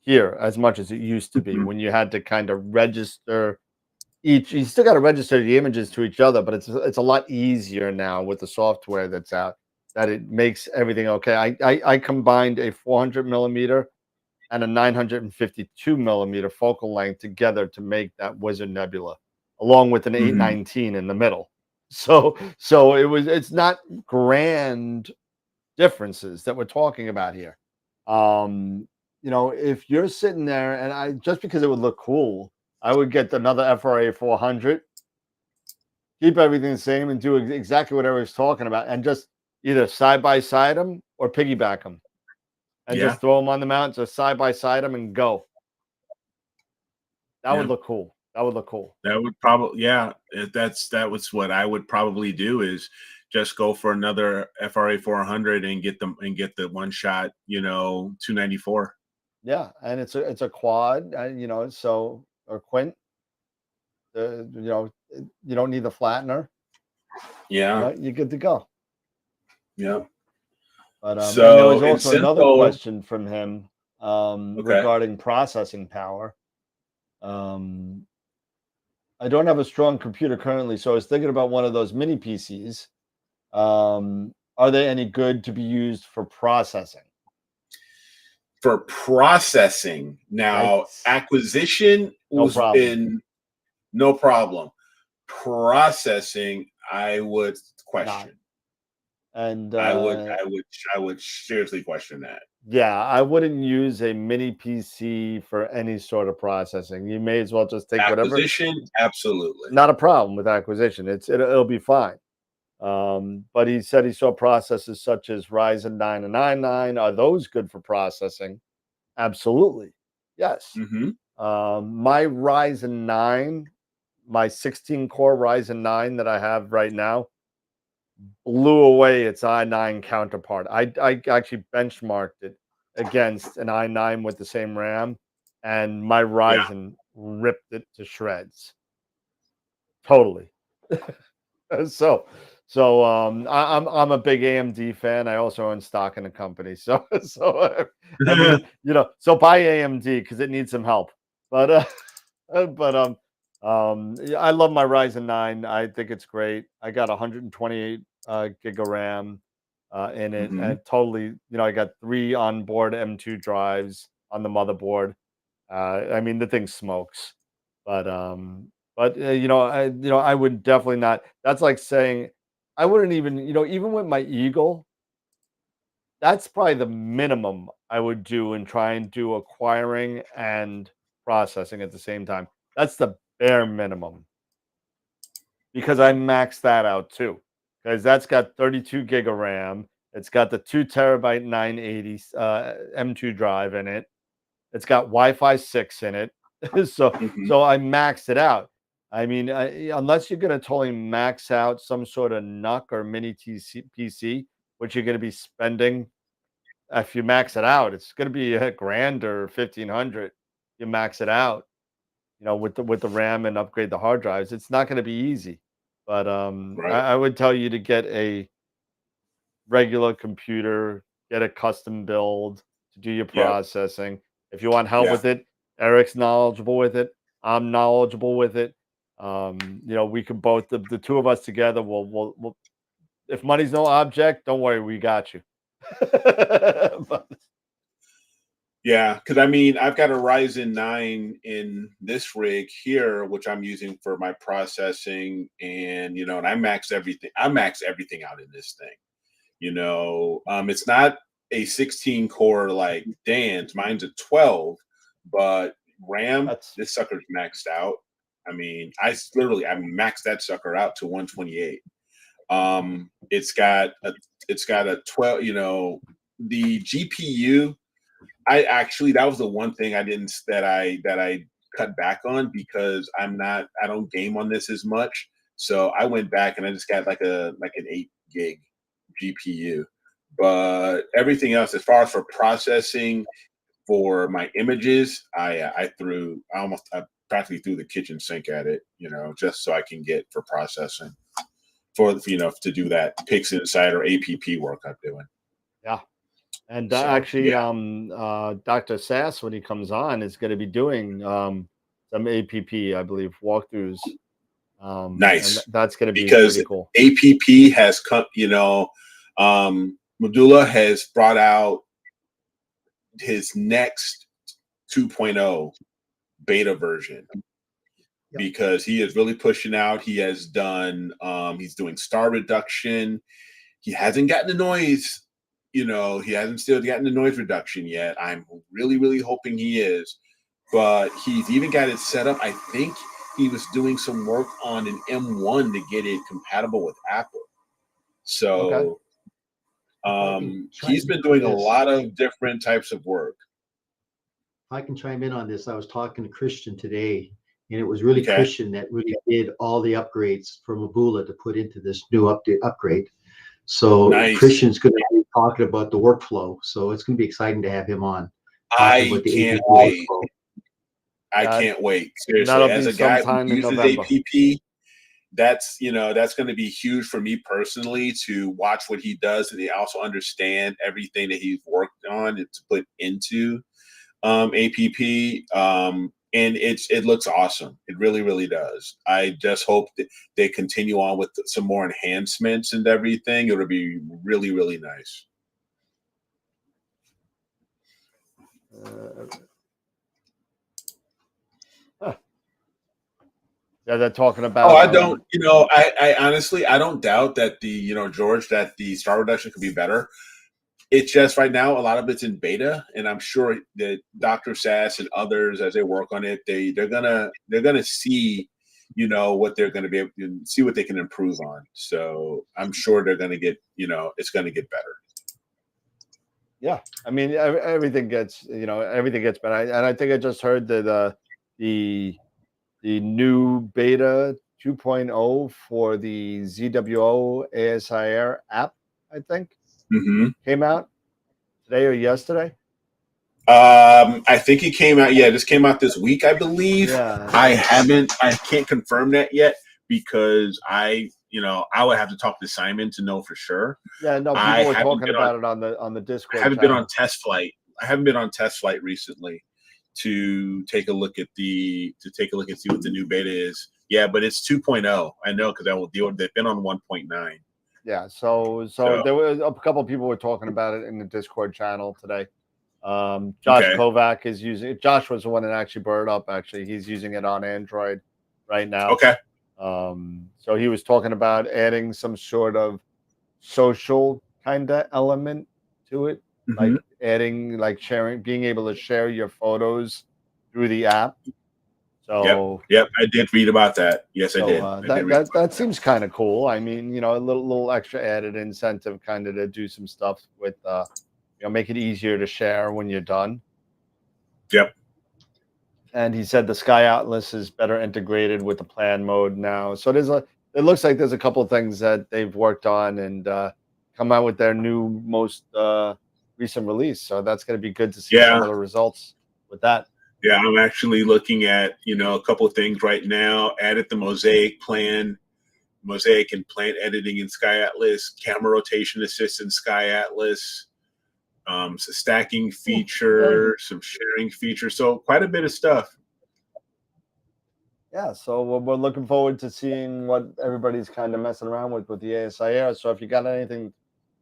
here as much as it used to be mhm, when you had to kind of register each. You still got to register the images to each other, but it's a lot easier now with the software that's out, that it makes everything okay. I combined a 400 millimeter and a 952 millimeter focal length together to make that Wizard Nebula, along with an mhm. 819 in the middle. So it's not grand differences that we're talking about here. You know, if you're sitting there, and I just because it would look cool, I would get another FRA 400, keep everything the same, and do exactly what everyone's talking about, and just either side by side them or piggyback them, and Yeah, just throw them on the mount, just side by side them, and go. That would yeah. look cool. That would look cool. That would probably, yeah. That was what I would probably do, is just go for another FRA 400 and get them and get the one shot, you know, 294. Yeah, and it's a quad, and you know, so or quint. You know, you don't need the flattener. You Yeah, know, you're good to go. yeah. But and there was So in also another Simpo, question from him okay. regarding processing power. Um, I don't have a strong computer currently, so I was thinking about one of those mini PCs. Are they any good to be used for processing? For processing, now Yikes! acquisition No was problem. in no problem. Processing, I would Not. question. And I would seriously question that. yeah, I wouldn't use a mini PC for any sort of processing. You may as well just take whatever. Acquisition, absolutely. Not a problem with acquisition. It'll be fine. But he said he saw processors such as Ryzen 9 and 99. Are those good for processing? Absolutely. Yes. Hmm. My Ryzen 9, my 16 core Ryzen 9 that I have right now, blew away its i9 counterpart. I actually benchmarked it against an i9 with the same RAM, and my Yeah, Ryzen ripped it to shreds. Totally. So I'm a big AMD fan. I also own stock in the company. I mean, you know, so buy AMD because it needs some help. But but yeah, I love my Ryzen 9. I think it's great. I got 128 gig of RAM in it, hmm, and totally, you know, I got 3 onboard M2 drives on the motherboard. I mean, the thing smokes, but I would definitely not. That's like saying I wouldn't even, you know, even with my Eagle, that's probably the minimum I would do and try and do acquiring and processing at the same time. That's the bare minimum because I maxed that out too. Because that's got 32 gig of RAM. It's got the 2 terabyte 980 M2 drive in it. It's got Wi-Fi 6 in it. so hmm. so I maxed it out. I mean, unless you're going to totally max out some sort of NUC or mini PC, which you're going to be spending. If you max it out, it's going to be a grand or 1,500. You max it out, you know, with the RAM and upgrade the hard drives. It's not going to be easy, but Right. I would tell you to get a regular computer, get a custom build to do your Yep. processing. If you want help Yeah. with it, Eric's knowledgeable with it. I'm knowledgeable with it. You know, we can both the two of us together. We'll if money's no object, don't worry, we got you. But Yeah, because I mean, I've got a Ryzen 9 in this rig here, which I'm using for my processing, and you know, and I max everything. I max everything out in this thing. You know, it's not a 16 core like Dan's. Mine's a 12, but RAM, that's this sucker's maxed out. I mean, I maxed that sucker out to 128. It's got a 12. You know, the GPU, I actually, that was the one thing that I cut back on, because I don't game on this as much. So I went back and I just got like an 8 gig GPU. But everything else, as far as for processing for my images, I practically threw the kitchen sink at it, just so I can get for processing, to do that PixInsight or APP work I'm doing. Yeah. And So, actually, yeah. Dr. Sass, when he comes on, is going to be doing some APP, I believe, walkthroughs. Nice. And that's going to be Because pretty cool. APP has come, Medulla has brought out his next 2.0 beta version, because he is really pushing out. He has done, he's doing star reduction. He hasn't gotten the noise, he hasn't still gotten the noise reduction yet. I'm really, really hoping he is, but he's even got it set up. I think he was doing some work on an M1 to get it compatible with Apple. So he's been doing a lot of different types of work. If I can chime in on this, I was talking to Christian today, and it was really Christian that really did all the upgrades for Medulla to put into this new upgrade. So nice. Christian's going to be talking about the workflow. So it's going to be exciting to have him on. I can't wait. I can't wait. Seriously, as a guy who uses APP, that's going to be huge for me personally, to watch what he does, and also understand everything that he's worked on and to put into APP. And it looks awesome. It really, really does. I just hope that they continue on with some more enhancements and everything. It'll be really, really nice. Yeah, they're talking about. Oh, I don't. I honestly, I don't doubt that George, that the star reduction could be better. It's just right now a lot of it's in beta, and I'm sure that Dr. Sass and others, as they work on it, they're gonna see, what they're gonna be able to see, what they can improve on. So I'm sure they're gonna get, it's gonna get better. Yeah, I mean, everything gets better, and I think I just heard that the new beta 2.0 for the ZWO ASIR app, I think, came out today or yesterday. I think it came out. Yeah, this came out this week, I believe. Yeah. I can't confirm that yet, because I would have to talk to Simon to know for sure. Yeah, no, people were talking about it on the Discord. I haven't been on test flight. I haven't been on test flight recently to take a look and see what the new beta is. Yeah, but it's 2.0. I know, because they've been on 1.9. Yeah, so there was a couple of people were talking about it in the Discord channel today. Josh Kovac is using it. Josh was the one that actually brought it up. Actually, he's using it on Android right now. Okay. So he was talking about adding some sort of social kind of element to it, like adding, like sharing, being able to share your photos through the app. So yep, I did read about that. Yes, I did. That seems kind of cool. I mean, a little extra added incentive, kind of, to do some stuff with, make it easier to share when you're done. Yep. And he said the Sky Atlas is better integrated with the plan mode now. So it looks like there's a couple of things that they've worked on and come out with their new most recent release. So that's going to be good to see some of the results with that. Yeah, I'm actually looking at, a couple of things right now. Added the mosaic and plant editing in Sky Atlas, camera rotation assist in Sky Atlas, some stacking feature, some sharing feature. So quite a bit of stuff. Yeah, so we're looking forward to seeing what everybody's kind of messing around with the ASIR. So if you got anything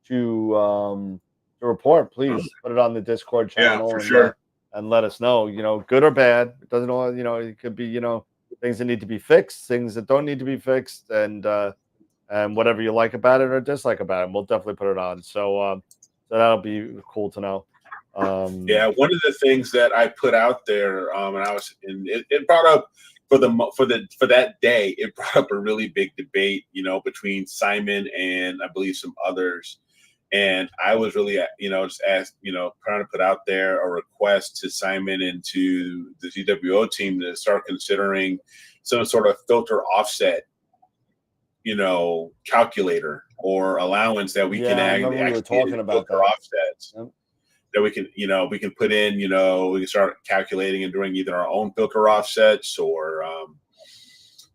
to report, please put it on the Discord channel. Yeah, for sure. And let us know, good or bad. It doesn't all, it could be, things that need to be fixed, things that don't need to be fixed, and whatever you like about it or dislike about it, we'll definitely put it on. So that'll be cool to know. Yeah, one of the things that I put out there, and it brought up for that day, it brought up a really big debate, between Simon and I believe some others. And I was really, just asked, trying to put out there a request to Simon and to the GWO team to start considering some sort of filter offset, calculator or allowance that we can remember we were talking about filter that. offsets. Yep. That we can put in, we can start calculating and doing either our own filter offsets or,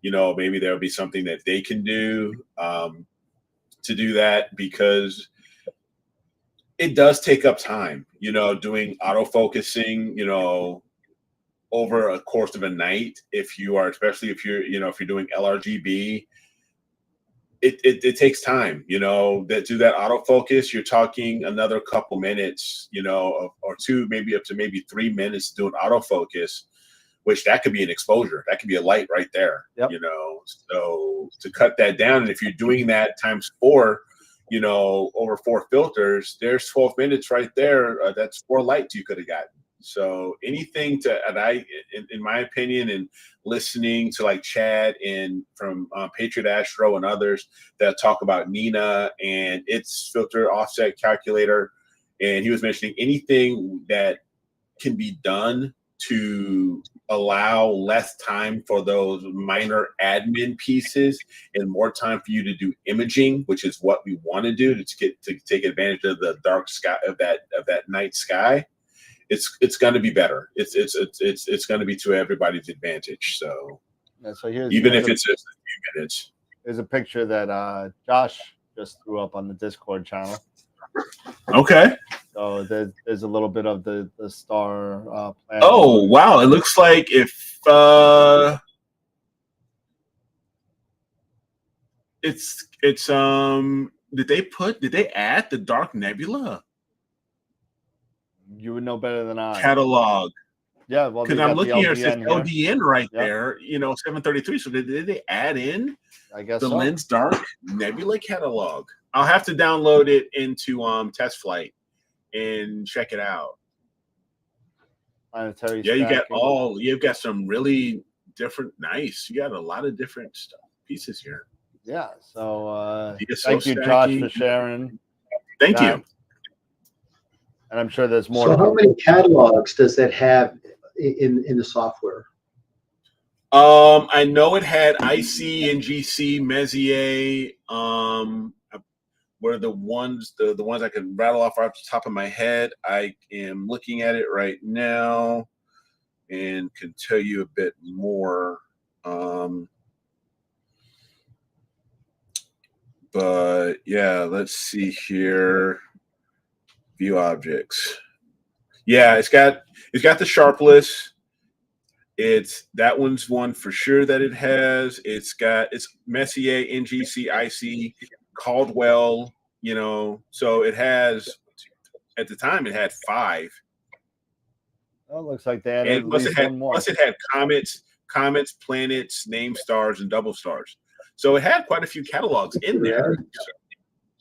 maybe there'll be something that they can do to do that, because it does take up time, doing autofocusing, over a course of a night. Especially if you're doing LRGB, it takes time, that do that autofocus. You're talking another couple minutes, or two, maybe up to maybe 3 minutes doing autofocus, which that could be an exposure. That could be a light right there, Yep. So to cut that down, and if you're doing that times 4, over 4 filters, there's 12 minutes right there. That's 4 lights you could have gotten. So anything in my opinion, and listening to like Chad and from Patriot Astro and others that talk about Nina and its filter offset calculator, and he was mentioning anything that can be done to allow less time for those minor admin pieces and more time for you to do imaging, which is what we want to do to take advantage of the dark sky of that night sky. It's going to be better. It's going to be to everybody's advantage. So, So even if it's just a few minutes. There's a picture that Josh just threw up on the Discord channel. Okay. So there's a little bit of the star planet. Oh wow! It looks like if it's did they add the Dark Nebula You would know better than I. catalog? Yeah, well, Because I'm looking here, it says LDN here. LDN right there. 733. So did they add in I guess the so. Lens Dark Nebula catalog? I'll have to download it into Test Flight and check it out. Planetary Yeah, you've got some really different, nice. You got a lot of different pieces here. Yeah. So DSO thank you, Josh, for sharing. Thank that. you. And I'm sure there's more. So how many catalogs does that have in the software? I know it had IC and GC, Messier. What are the ones I can rattle off the top of my head? I am looking at it right now and can tell you a bit more. But yeah, let's see here. View objects. Yeah, it's got the Sharpless. That one's one for sure that it has. It's Messier, NGC, IC, Caldwell, so it has, at the time it had 5. Oh, it looks like they added at least one more. Plus it had comets, planets, name stars, and double stars. So it had quite a few catalogs in there.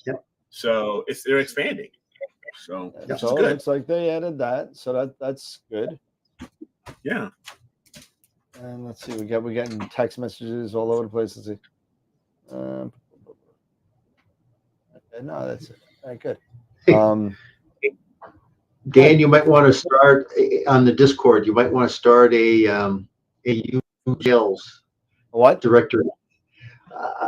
Yep. So they're expanding. So which is it good. looks like they added that. So that's good. Yeah. And let's see, we're getting text messages all over the place. Let's see. No, that's it. All right, good. Dan, you might want to start on the Discord. You might want to start a Gels What directory.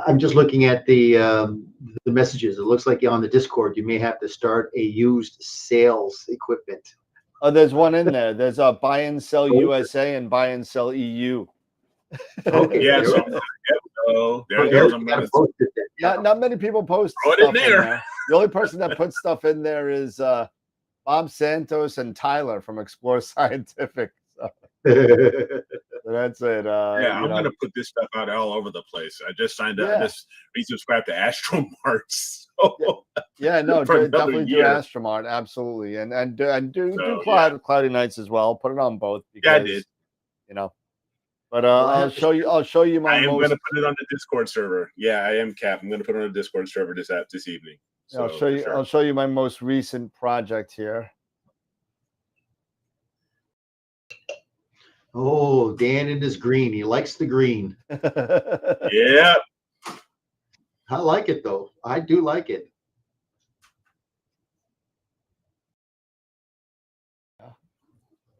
I'm just looking at the messages. It looks like on the Discord you may have to start a used sales equipment. Oh, there's one in there. There's a buy and sell USA and buy and sell EU. Okay. Yeah. So there goes. Not many people post Throw it stuff in there. The only person that puts stuff in there is Bob Santos and Tyler from Explore Scientific. So that's it. I'm going to put this stuff out all over the place. I just signed up. I just resubscribed to AstroMart. So no, for definitely do year. AstroMart, absolutely, and do Cloudy Nights as well. Put it on both. Because, I did. But I'll show you my. I am going to put it on the Discord server. Yeah, I am, Cap. I'm going to put it on the Discord server this evening. So, I'll show you. Sure. I'll show you my most recent project here. Oh, Dan in his green. He likes the green. Yeah. I like it though. I do like it.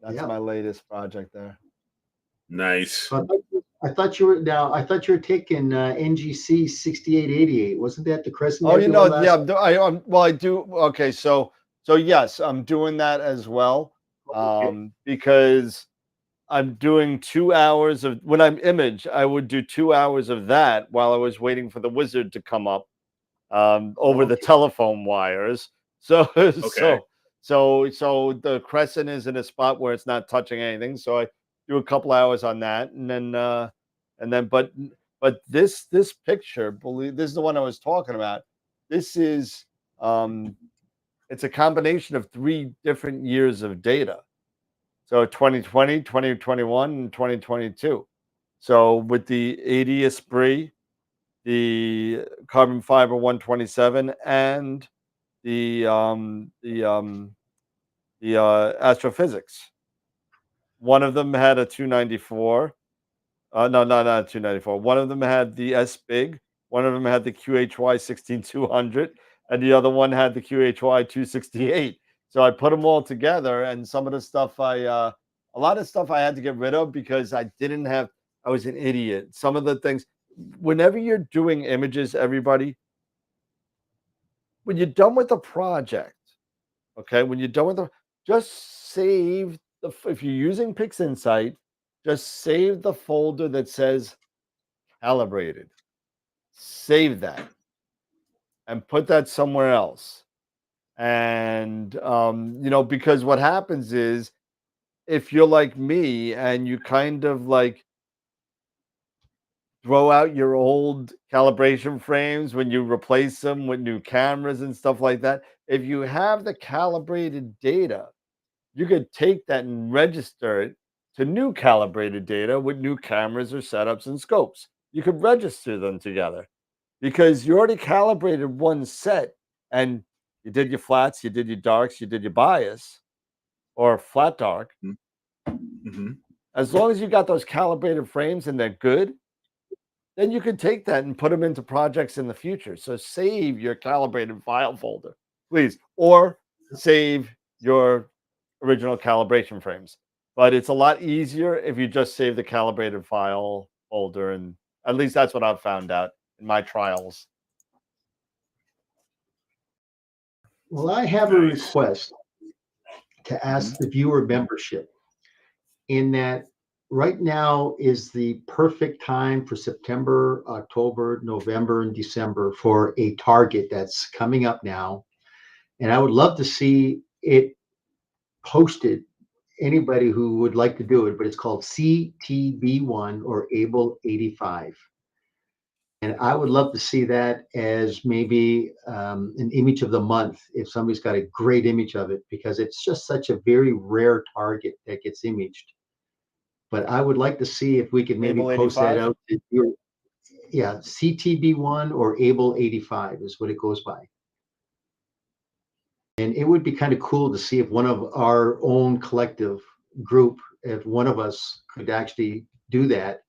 That's Yeah. my latest project there. Nice. I thought you were taking NGC 6888. Wasn't that the crescent? Oh, you're doing last- yeah. Well, I do. Okay, so yes, I'm doing that as well. Okay. Because I'm doing 2 hours of when I'm image, I would do 2 hours of that while I was waiting for the wizard to come up over the Okay. telephone wires. So Okay. so the crescent is in a spot where it's not touching anything. So I do a couple hours on that, and then but this picture, believe this is the one I was talking about. This is it's a combination of 3 different years of data. So 2020, 2021, and 2022. So with the 80 Esprit, the carbon fiber 127, and the astrophysics. One of them had a 294. No, not 294. One of them had the S Big. One of them had the QHY 16200, and the other one had the QHY 268. So I put them all together, and some of the stuff a lot of stuff I had to get rid of because I didn't have. I was an idiot. Some of the things, whenever you're doing images, everybody, when you're done with the project, okay, when you're done with the, just save the. If you're using PixInsight, just save the folder that says calibrated. Save that and put that somewhere else. And because what happens is if you're like me and you kind of like throw out your old calibration frames when you replace them with new cameras and stuff like that, if you have the calibrated data, you could take that and register it to new calibrated data with new cameras or setups and scopes. You could register them together because you already calibrated one set and you did your flats, you did your darks, you did your bias or flat dark. Mm-hmm. As long as you got those calibrated frames and they're good, then you can take that and put them into projects in the future. So save your calibrated file folder, please, or save your original calibration frames. But it's a lot easier if you just save the calibrated file folder. And at least that's what I've found out in my trials. Well, I have a Nice. request to ask the viewer membership in that right now is the perfect time for September, October, November, and December for a target that's coming up now. And I would love to see it posted, anybody who would like to do it, but it's called CTB1 or Able 85. And I would love to see that as maybe an image of the month if somebody's got a great image of it, because it's just such a very rare target that gets imaged. But I would like to see if we could maybe Able post that 85? out to your, yeah, CTB1 or Able 85 is what it goes by. And it would be kind of cool to see if one of our own collective group, if one of us could actually do that,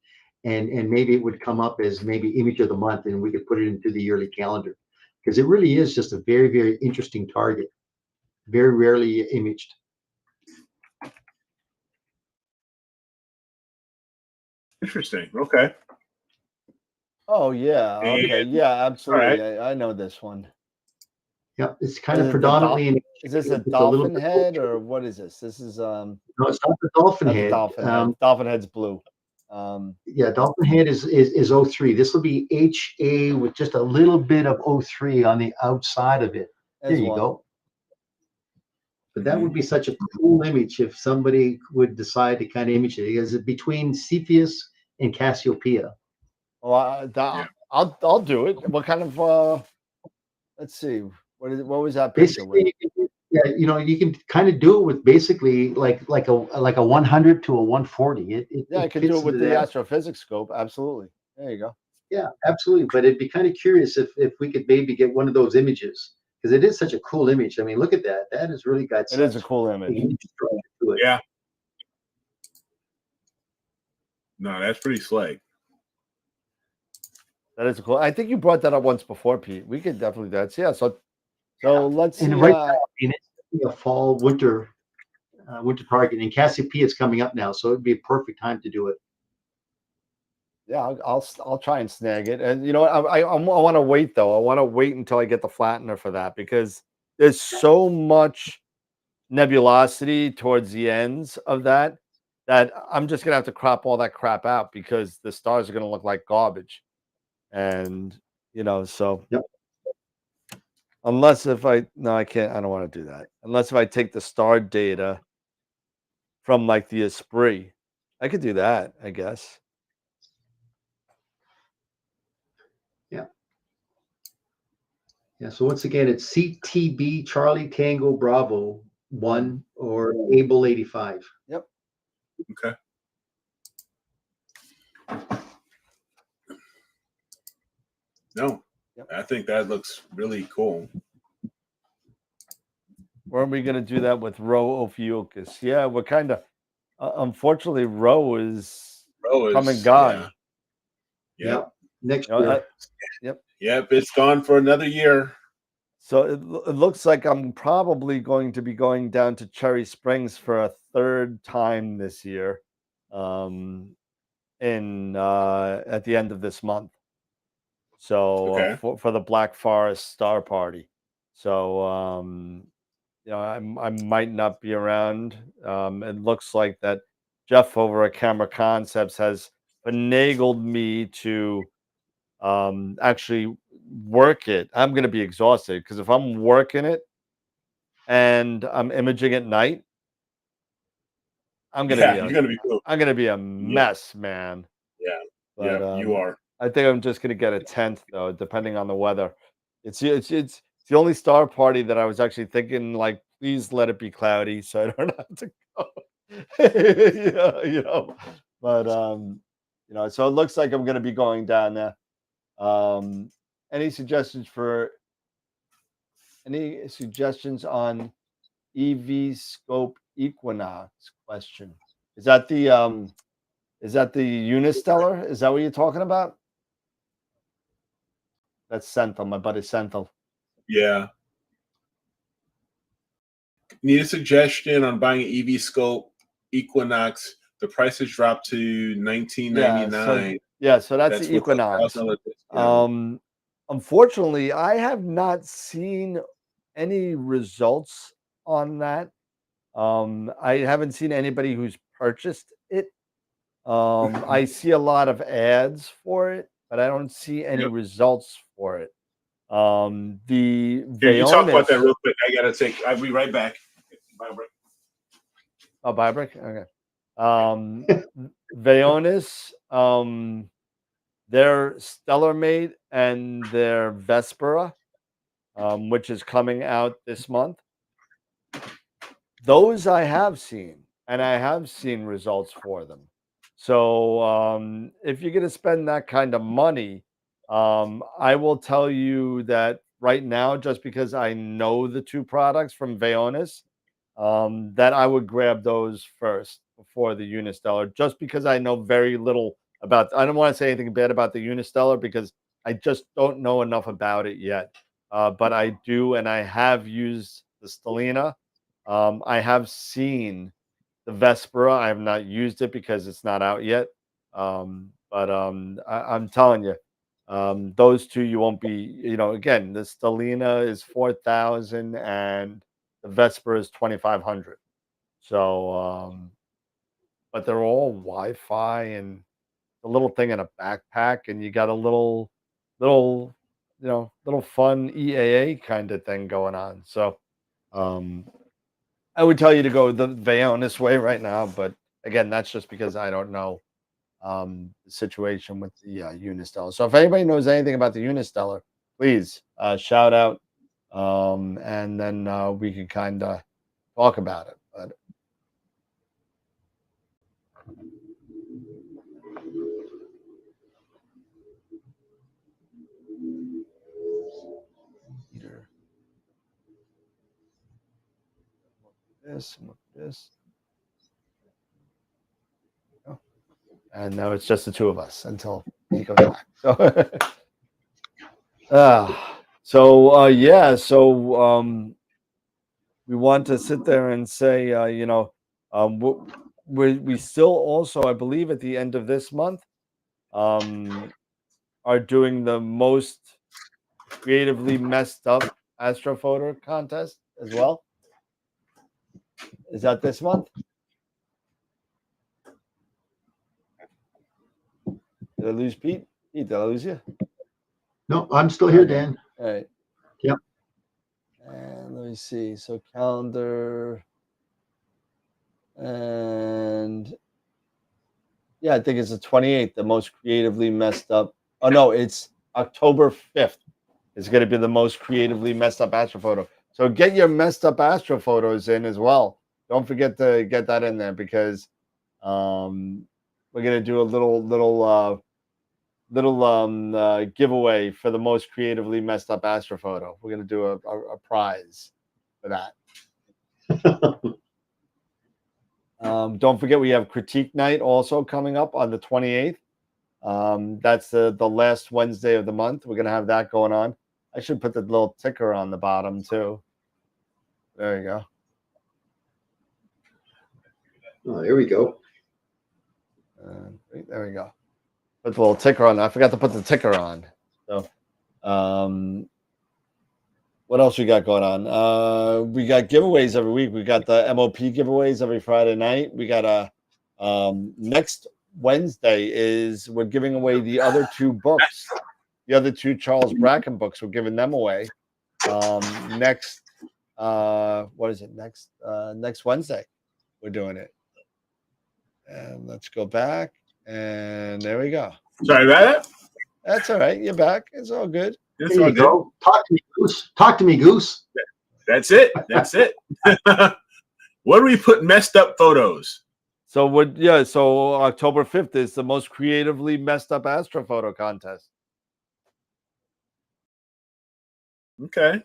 and maybe it would come up as maybe image of the month, and we could put it into the yearly calendar, because it really is just a very, very interesting target, very rarely imaged. Interesting. Okay. Oh, yeah. And- Okay. Yeah, absolutely. right. I know this one. Yep, it's kind Is of it the predominantly in. Is this a it's a little dolphin bit head or what is this? This is No, it's not the dolphin not the head. dolphin head. Dolphin head's blue. Yeah, dolphin head is 03. This will be HA with just a little bit of 03 on the outside of it. There There's you one. go. But that would be such a cool image if somebody would decide to kind of image it. Is it between Cepheus and Cassiopeia? Well, I'll do it. What kind of let's see. What was that picture with? Basically, yeah, you can kind of do it with basically like a 100 to a 140. Yeah, I It could do fits it with into the that. astrophysics scope. Absolutely. There you go. Yeah, absolutely. But it'd be kind of curious if we could maybe get one of those images, because it is such a cool image. I mean, look at that. That has really got It such is a cool image. to it. Yeah. No, that's pretty slick. That is cool. I think you brought that up once before, Pete. We could definitely do that. So, yeah. So let's see. And right now, I mean, it's a fall winter Winter Target. And Cassiopeia is coming up now, so it'd be a perfect time to do it. Yeah, I'll try and snag it. And you know what? I want to wait though. I want to wait until I get the flattener for that because there's so much nebulosity towards the ends of that I'm just gonna have to crop all that crap out because the stars are gonna look like garbage. And so Yep. unless if I no, I can't. I don't want to do that. Unless if I take the star data from like the Esprit, I could do that. I guess. Yeah. Yeah. So once again, it's CTB Charlie Tango Bravo 1 or Able 85. Yep. Okay. No, Yep. I think that looks really cool. Weren't we going to do that with Ro Ophiuchus? Yeah, we're kind of. Unfortunately, Ro is come and gone. Yeah. Yep. Next year. Yep. Yep. It's gone for another year. So it looks like I'm probably going to be going down to Cherry Springs for a third time this year, at the end of this month. So Okay. for the Black Forest Star Party. So I might not be around. It looks like that Jeff over at Camera Concepts has finagled me to actually work it. I'm going to be exhausted because if I'm working it and I'm imaging at night, I'm going to you're gonna be cool. I'm going to be a mess, man. Yeah. But you are. I think I'm just going to get a tent though, depending on the weather. It's the only star party that I was actually thinking like, please let it be cloudy so I don't have to go. But so it looks like I'm going to be going down there. Any suggestions on EV scope Equinox question? Is that the Unistellar? Is that what you're talking about? That's Senthil, my buddy Senthil. Yeah. Need a suggestion on buying an EV scope Equinox? The price has dropped to $19.99. So that's the Equinox. Unfortunately, I have not seen any results on that. I haven't seen anybody who's purchased it. I see a lot of ads for it, but I don't see any results for it. The you talk about that real quick. I'll be right back. Buy a brick? Okay. Vaonis, their Stellar Mate and their Vespera, which is coming out this month. Those I have seen, and I have seen results for them. So if you're going to spend that kind of money, I will tell you that right now, just because I know the two products from Vaonis, that I would grab those first before the Unistellar, just because I know very little about. I don't want to say anything bad about the Unistellar because I just don't know enough about it yet. But I do, and I have used the Stellina. I have seen the Vespera. I have not used it because it's not out yet. But I'm telling you, those two you won't be. Again, the Stellina is 4,000 and the Vesper is 2,500. So, but they're all Wi-Fi and a little thing in a backpack, and you got a little fun EAA kind of thing going on. So, I would tell you to go the Vaonis way right now, but again, that's just because I don't know the situation with the Unistellar. So if anybody knows anything about the Unistellar, please shout out, and then we can kind of talk about it. But this. And now it's just the two of us until he comes back. So, we want to sit there and say, We still also, I believe, at the end of this month, are doing the most creatively messed up astrophoto contest as well. Is that this month? Did I lose Pete? Pete, did I lose you? No, I'm still here, Dan. All right. Yep. And let me see. So calendar. And yeah, I think it's the 28th, the most creatively messed up. Oh, no, it's October 5th. It's going to be the most creatively messed up astrophoto. So get your messed up astrophotos in as well. Don't forget to get that in there because we're going to do a little giveaway for the most creatively messed up astrophoto. We're going to do a prize for that. Don't forget we have critique night also coming up on the 28th. That's the last Wednesday of the month. We're going to have that going on. I should put the little ticker on the bottom too. There you go. Oh, there we go. There we go. Put the little ticker on. I forgot to put the ticker on. So, what else we got going on? We got giveaways every week. We got the MOP giveaways every Friday night. We got next Wednesday we're giving away the other two books. The other two Charles Bracken books, we're giving them away. Next what is it? Next Wednesday, we're doing it. And let's go back. And there we go. Sorry about that. That's all right. You're back. It's all good. It's There all you good. go. Talk to me, Goose. Talk to me, Goose. That's it. That's it. Where do we put messed up photos? So so October 5th is the most creatively messed up astrophoto contest. Okay.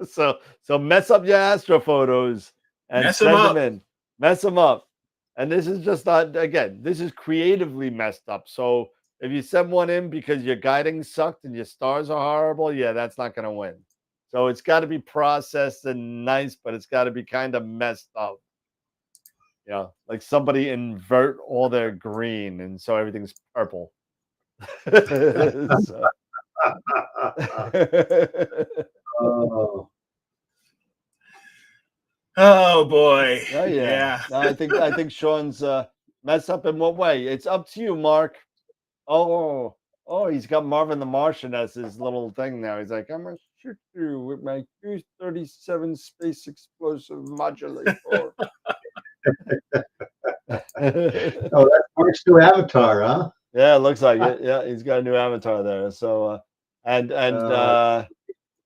so mess up your astrophotos and Mess send them them in. Mess them up. And this is just not, again, this is creatively messed up. So if you send one in because your guiding sucked and your stars are horrible, yeah, that's not going to win. So it's got to be processed and nice, but it's got to be kind of messed up. Yeah, like somebody invert all their green and so everything's purple. Oh. Oh boy. Oh yeah. No, I think Sean's messed up in what way? It's up to you, Mark. Oh, he's got Marvin the Martian as his little thing now. He's like, I'm gonna shoot you with my 237 space explosive modulator. Oh, that's Mark's new avatar, huh? Yeah, it looks like it. Yeah, he's got a new avatar there. So and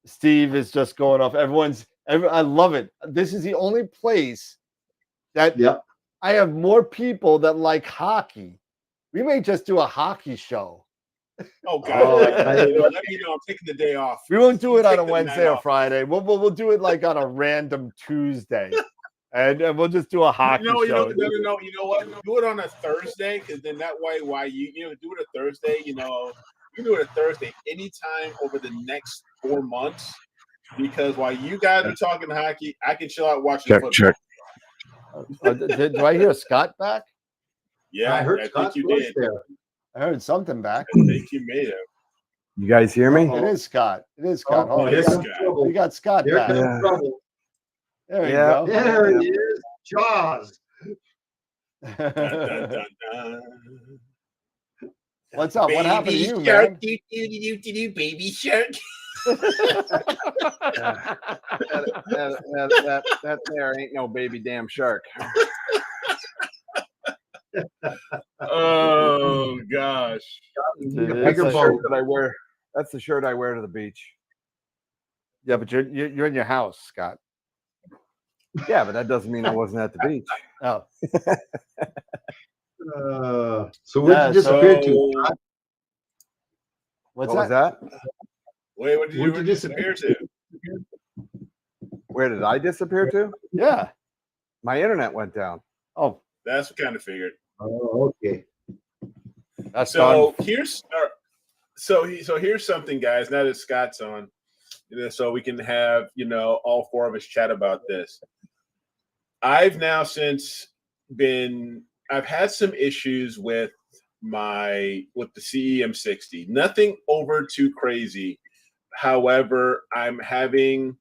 Steve is just going off. I love it. This is the only place that I have more people that like hockey. We may just do a hockey show. Oh God! Let me know. I'm taking the day off. We won't do it on a Wednesday or Friday. We'll do it like on a random Tuesday, and we'll just do a hockey show. No. You know what? Do it on a Thursday, because then that way, you do it a Thursday. You can do it a Thursday anytime over the next 4 months. Because while you guys are talking hockey, I can chill out watching football. Check. Do I hear Scott back? Yeah, I heard Scott think you did. There. I heard something back. I think you made it. You guys hear me? It is Scott. It is Scott. It is Scott. We got Scott back. There you go. There he is. Jaws. Dun, dun, dun, dun. What's up? Baby what happened to you, shark, man? Baby shark. That there ain't no baby damn shark. Oh gosh. That's the shirt that I wear. That's the shirt I wear to the beach. Yeah, but you're in your house, Scott. Yeah, but that doesn't mean I wasn't at the beach. Oh. So where'd you disappear to? What was that? Wait, what did you disappear to? Where did I disappear to? Yeah. My internet went down. Oh. That's what kind of figured. Oh, okay. That's so here's something, guys. Now that Scott's on, so we can have all four of us chat about this. I've now since I've had some issues with the CEM60. Nothing over too crazy. However, I'm having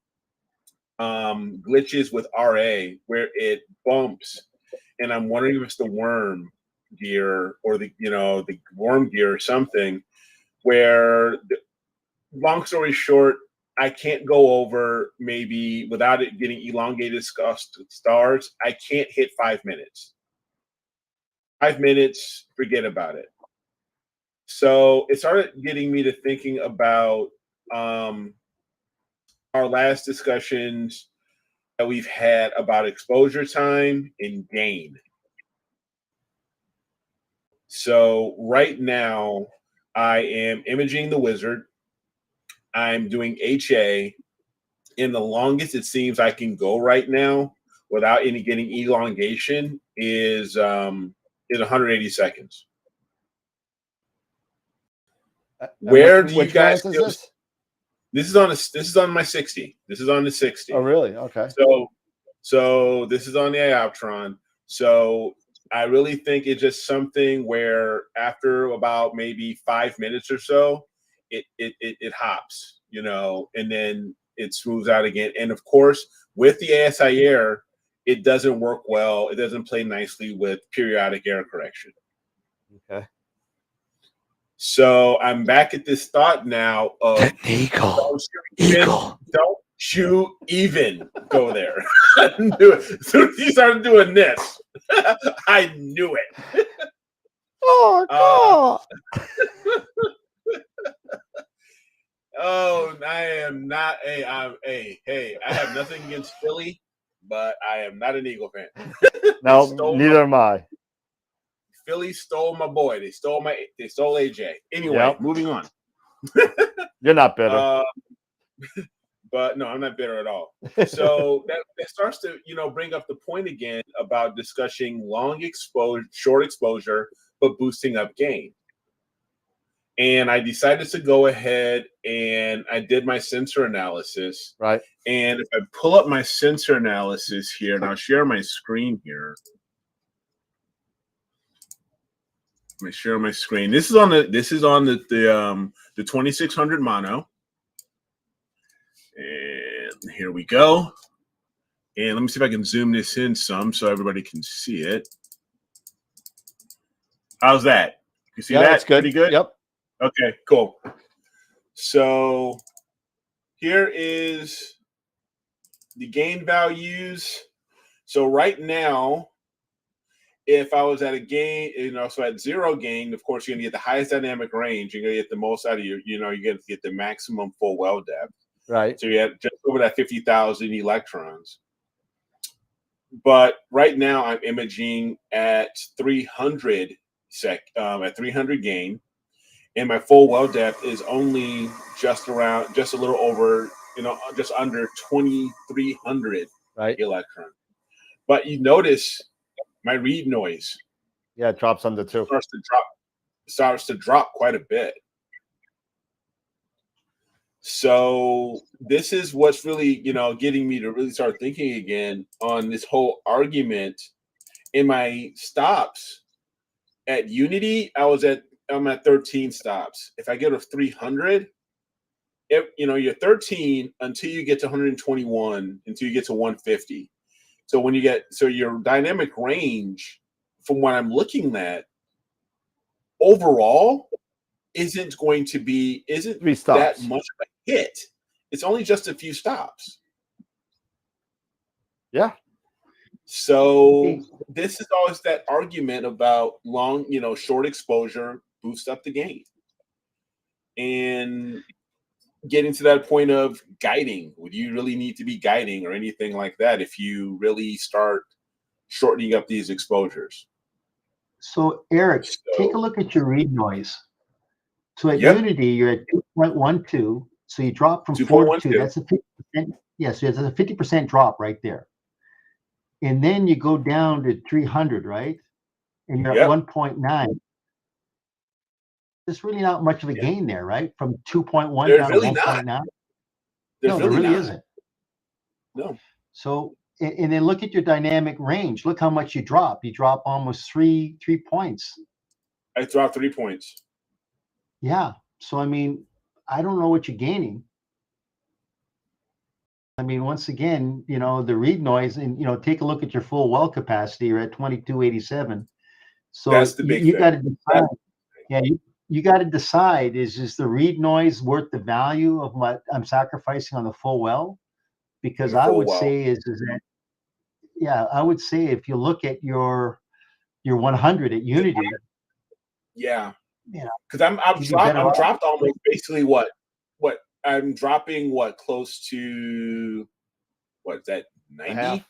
glitches with RA where it bumps, and I'm wondering if it's the worm gear or the worm gear or something. Where, long story short, I can't go over, maybe without it getting elongated stars, I can't hit 5 minutes. 5 minutes, forget about it. So it started getting me to thinking about our last discussions that we've had about exposure time and gain. So right now, I am imaging the wizard. I'm doing HA, and the longest it seems I can go right now without any getting elongation is 180 seconds. Where do you guys feel this? This is on my 60. This is on the 60. Oh, really? Okay. So this is on the Ioptron. So I really think it's just something where after about maybe 5 minutes or so, it hops, and then it smooths out again. And of course, with the ASI Air, it doesn't work well. It doesn't play nicely with periodic error correction. Okay. So I'm back at this thought now of Technical. Don't you even go there. I knew it. As soon as you started doing this, I knew it. Oh, God. Oh, I am not hey, I have nothing against Philly, but I am not an Eagle fan. No, neither am I. Philly stole my boy. They stole AJ. Anyway, Yep. Moving on. You're not bitter. But no, I'm not bitter at all. So that starts to, bring up the point again about discussing short exposure, but boosting up gain. And I decided to go ahead and I did my sensor analysis. Right. And if I pull up my sensor analysis here, and I'll share my screen here. Let me share my screen. This is on the 2600 mono. And here we go. And let me see if I can zoom this in some so everybody can see it. How's that? You see that? That's good. Pretty good? Yep. Okay, cool. So here is the gain values. So right now, if I was at a gain, so at zero gain, of course, you're going to get the highest dynamic range. You're going to get the most out of you're going to get the maximum full well depth. Right. So you're at just over that 50,000 electrons. But right now, I'm imaging at 300 at 300 gain, and my full well depth is only just a little over, just under 2,300 electrons. But you notice my read noise. Yeah, it drops under 2. Starts to drop quite a bit. So this is what's really, getting me to really start thinking again on this whole argument. In my stops at Unity, I'm at 13 stops. If I go to 300, you're 13 until you get to 121, until you get to 150. So your dynamic range, from what I'm looking at, overall isn't that much of a hit. It's only just a few stops. Yeah. So this is always that argument about short exposure boosts up the gain. And getting to that point of guiding, would you really need to be guiding or anything like that if you really start shortening up these exposures? So Eric, take a look at your read noise. So at Unity, you're at 2.12. So you drop from 4 to 2. That's a 50%. Yes, that's a 50% drop right there. And then you go down to 300, right? And you're at 1.9. There's really not much of a gain there, right? From 2.1 down to 1.9. No, there really isn't. No. So and then look at your dynamic range. Look how much you drop. You drop almost three points. I dropped 3 points. Yeah. So I mean, I don't know what you're gaining. I mean, once again, you know, the read noise, and you know, take a look at your full well capacity. You're at 2287. So That's the big you thing. got to decide. Yeah, you got to decide: is the read noise worth the value of what I'm sacrificing on the full well? Because I would say is that, yeah, I would say if you look at your 100 at Unity, yeah, you know, because I'm dropped almost basically what I'm dropping close to what's that 90%.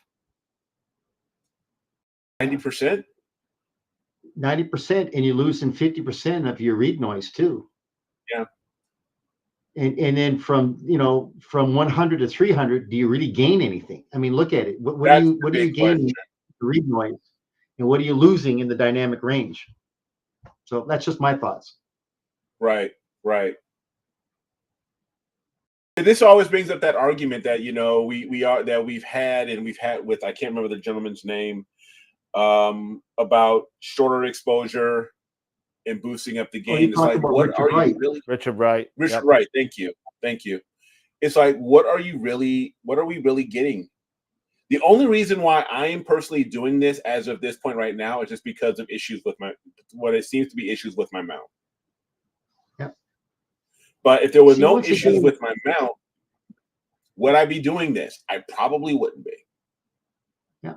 90%, and you're losing 50% of your read noise too. Yeah. And then from 100 to 300, do you really gain anything? I mean, look at it. What are you gaining the read noise, and what are you losing in the dynamic range? So that's just my thoughts. Right. This always brings up that argument that we've had with, I can't remember the gentleman's name, about shorter exposure and boosting up the gain. It's like, what are you really? Richard Wright. Richard Wright. Thank you. It's like, what are we really getting? The only reason why I am personally doing this as of this point right now is just because of issues with what it seems to be issues with my mount. Yeah. But if there were no issues with my mount, would I be doing this? I probably wouldn't be. Yeah.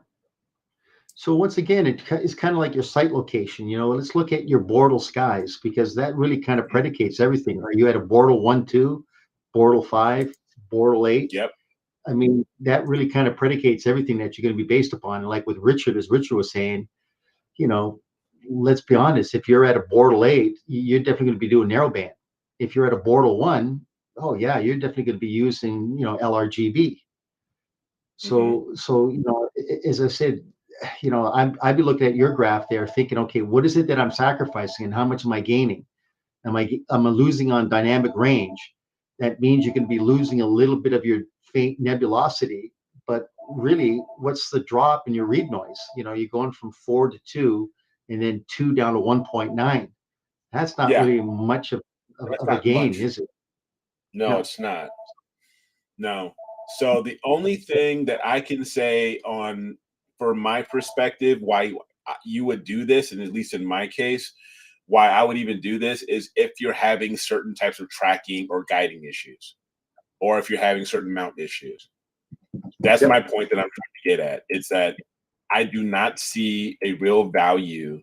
So once again, it's kind of like your site location. You know, let's look at your Bortle skies, because that really kind of predicates everything. Are you at a Bortle 1, 2, Bortle 5, Bortle 8? Yep. I mean, that really kind of predicates everything that you're going to be based upon. And like with Richard, as Richard was saying, you know, let's be honest, if you're at a Bortle 8, you're definitely going to be doing narrowband. If you're at a Bortle 1, oh yeah, you're definitely going to be using, you know, LRGB. So you know, as I said, you know, I'd be looking at your graph there, thinking, okay, what is it that I'm sacrificing, and how much am I gaining? Am I losing on dynamic range? That means you're going to be losing a little bit of your faint nebulosity, but really, what's the drop in your read noise? You know, you're going from 4 to 2, and then 2 down to 1.9. That's not really much of a gain, is it? No, it's not. No. So the only thing that I can say for my perspective, why you would do this, and at least in my case, why I would even do this, is if you're having certain types of tracking or guiding issues, or if you're having certain mount issues. That's my point that I'm trying to get at. It's that I do not see a real value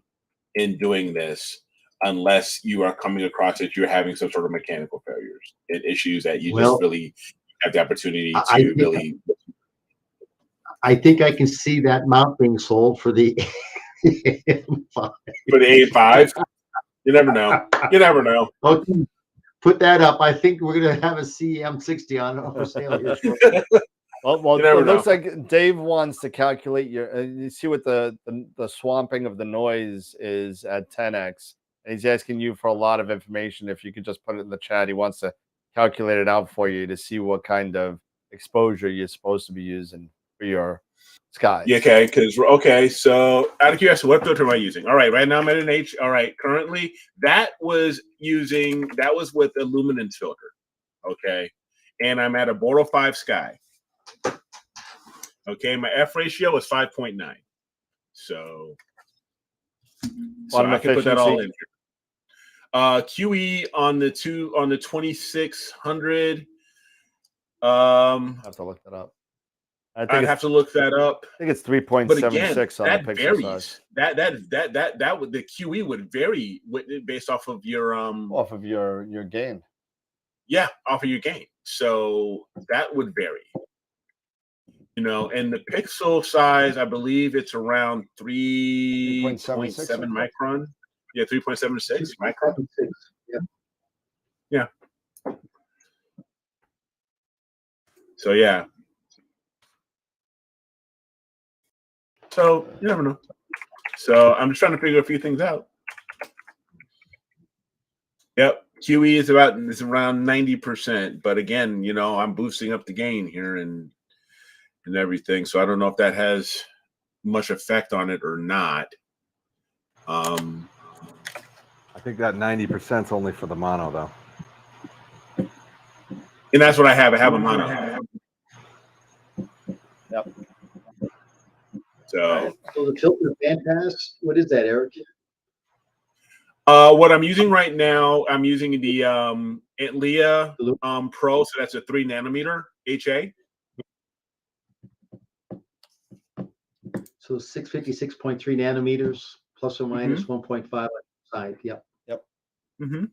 in doing this unless you are coming across that you're having some sort of mechanical failures and issues that you just really have the opportunity to really. I think I can see that mount being sold for the AM5. For the AM5? You never know. Okay, put that up. I think we're going to have a CM60 on for sale here. Well, it looks like Dave wants to calculate your. You see what the swamping of the noise is at 10x. And he's asking you for a lot of information. If you could just put it in the chat, he wants to calculate it out for you to see what kind of exposure you're supposed to be using for your skies. Yeah, okay. So out of curiosity, what filter am I using? All right, right now I'm at an H. All right, currently that was with a luminance filter. Okay, and I'm at a Bortle 5 sky. Okay, my F ratio is 5.9. So I can put that all in here. QE on the 2600. I have to look that up. I'd have to look that up. I think it's 3.76 on the pixel varies. size. That would, the QE would vary based off of your gain. Yeah, off of your gain. So that would vary. You know, and the pixel size, I believe it's around 3.7 micron. Yeah, 3.76 micron. Yeah. So yeah. So you never know. So I'm just trying to figure a few things out. Yep, QE is around 90%, but again, you know, I'm boosting up the gain here, and and everything. So I don't know if that has much effect on it or not. I think that 90% is only for the mono, though. And that's what I have. I have a mono. Yep. So the filter band pass, what is that, Eric? what I'm using right now, I'm using the Antlia Pro, so that's a 3 nanometer HA. So 656.3 nanometers, plus or minus 1.5 on the side. Yep. Mm-hmm.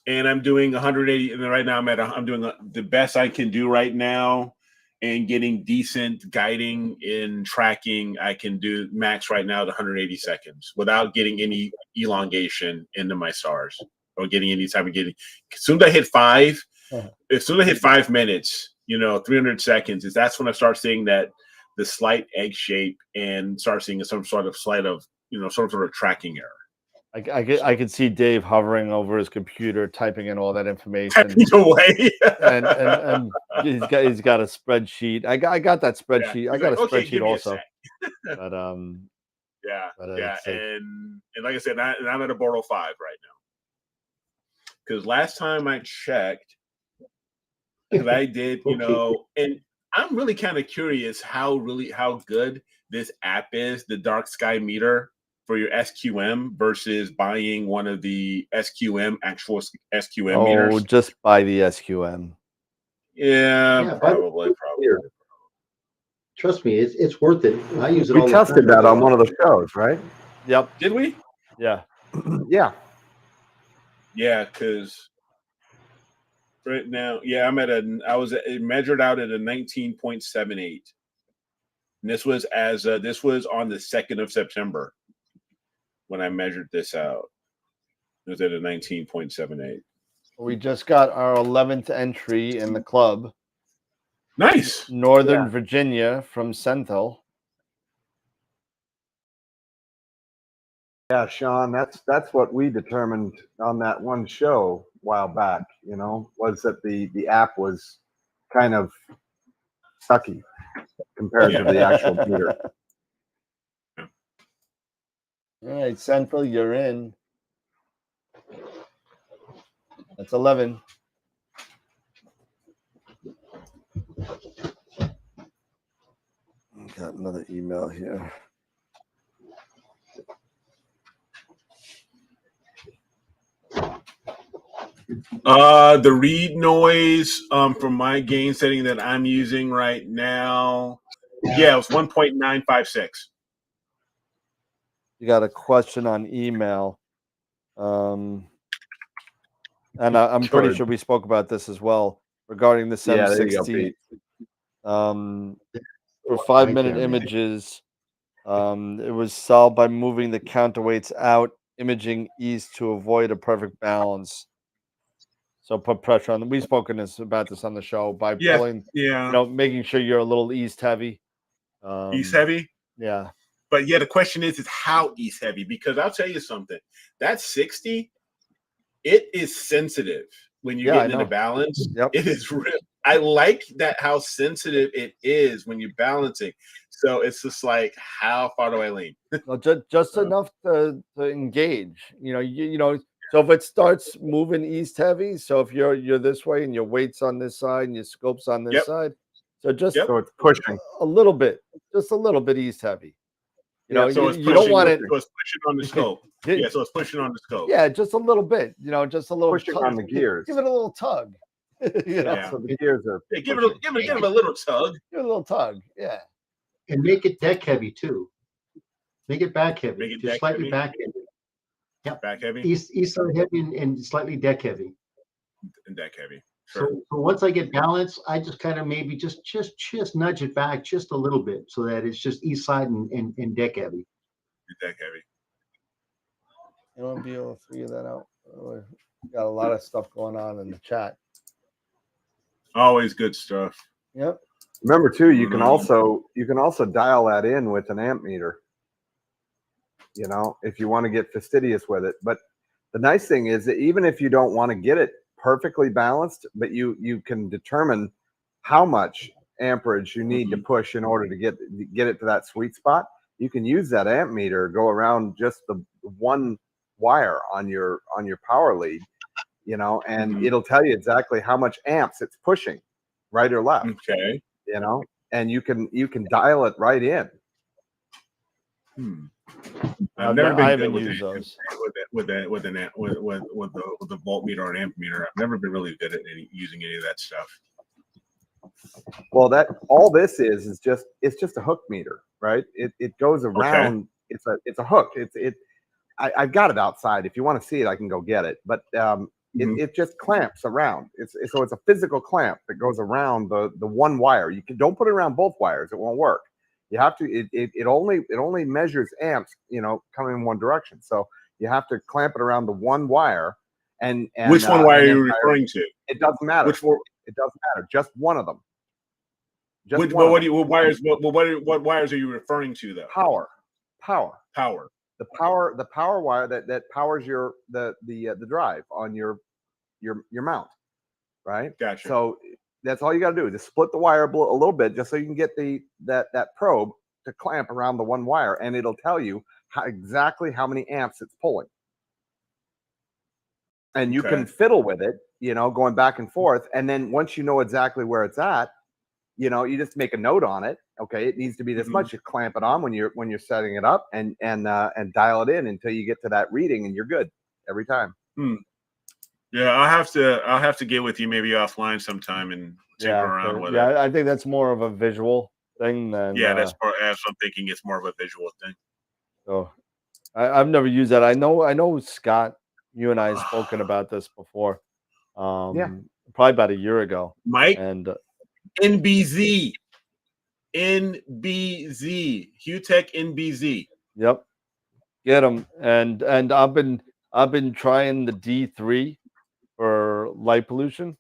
And I'm doing 180, and right now I'm doing the best I can do right now, and getting decent guiding in tracking. I can do max right now to 180 seconds without getting any elongation into my stars or getting any type of getting. As soon as I hit 5, as soon as I hit 5 minutes, 300 seconds, that's when I start seeing that the slight egg shape and start seeing some sort of some sort of tracking error. I could see Dave hovering over his computer, typing in all that information. Typing away. and he's got a spreadsheet. I got that spreadsheet. Yeah. I got like, a spreadsheet also. But Yeah. And like I said, I'm at a Bortle 5 right now. Because last time I checked, because I did, and I'm really kind of curious how good this app is, the Dark Sky Meter for your SQM versus buying one of the actual SQM meters. Oh, just buy the SQM. Yeah, probably. Trust me, it's worth it. I use it We all the time. tested that on one of the shows, right? Yep. Did we? Yeah. Yeah. Yeah, because right now, I was measured out at a 19.78. And this was on the 2nd of September when I measured this out. It was at a 19.78. We just got our 11th entry in the club. Nice. Northern Virginia from Senthil. Yeah, Sean, that's what we determined on that one show a while back, was that the app was kind of sucky compared to the actual meter. All right, Senthil, you're in. That's 11. Got another email here. The read noise from my gain setting that I'm using right now, it was 1.956. You got a question on email. And I'm pretty sure we spoke about this as well regarding the 760. For 5-minute images, it was solved by moving the counterweights out, imaging east to avoid a perfect balance. So put pressure on them. We've spoken about this on the show by pulling, making sure you're a little east heavy. East heavy? Yeah. But the question is how east heavy? Because I'll tell you something. That 60, it is sensitive when you get into balance. Yep. It is real. I like that how sensitive it is when you're balancing. So it's just like, how far do I lean? Well, just enough to engage. So if it starts moving east heavy, so if you're this way and your weight's on this side and your scope's on this side, so so it's pushing a little bit, just a little bit east heavy. So you don't want it. So it's pushing on the scope. So it's pushing on the scope. Yeah, just a little bit. Just a little pushing on the gears. Give it a little tug. So the gears are. Give it a little tug. Give it a little tug. Yeah. And make it deck heavy too. Make it back heavy. Make it just slightly back heavy. Yep. Back heavy. East side heavy and slightly deck heavy. And deck heavy. Sure. So once I get balance, I just kind of maybe just nudge it back just a little bit so that it's just east side and deck heavy. Deck heavy. You won't be able to figure that out. Got a lot of stuff going on in the chat. Always good stuff. Yep. Remember too, you can also dial that in with an amp meter. If you want to get fastidious with it. But the nice thing is that even if you don't want to get it perfectly balanced, but you can determine how much amperage you need to push in order to get it to that sweet spot, you can use that amp meter, go around just the one wire on your power lead, you know, and it'll tell you exactly how much amps it's pushing, right or left. Okay. You know, and you can dial it right in. I've never been good with used those with the voltmeter or an amp meter. I've never been really good at using any of that stuff. Well, that all this is just a hook meter, right? It goes around. Okay. It's a hook. I've got it outside. If you want to see it, I can go get it. But it just clamps around. So it's a physical clamp that goes around the one wire. Don't put it around both wires. It won't work. You have to. It only measures amps, you know, coming in one direction. So you have to clamp it around the one wire. And which one wire are you referring to? It doesn't matter. It doesn't matter. Just one of them. What wires are you referring to though? Power. The power wire that powers the drive on your mount, right? Gotcha. So that's all you got to do is just split the wire a little bit, just so you can get that probe to clamp around the one wire, and it'll tell you exactly how many amps it's pulling. And you can fiddle with it, you know, going back and forth. And then once you know exactly where it's at, you know, you just make a note on it. Okay, it needs to be this much. You clamp it on when you're setting it up, and dial it in until you get to that reading, and you're good every time. Yeah, I'll have to get with you maybe offline sometime and tinker around with it. Yeah, I think that's more of a visual thing than. Yeah, that's I'm thinking it's more of a visual thing. So, I've never used that. I know Scott. You and I have spoken about this before. Probably about a year ago. Mike and NBZ, Hughtech NBZ. Yep, get them. And I've been trying the D3 for light pollution,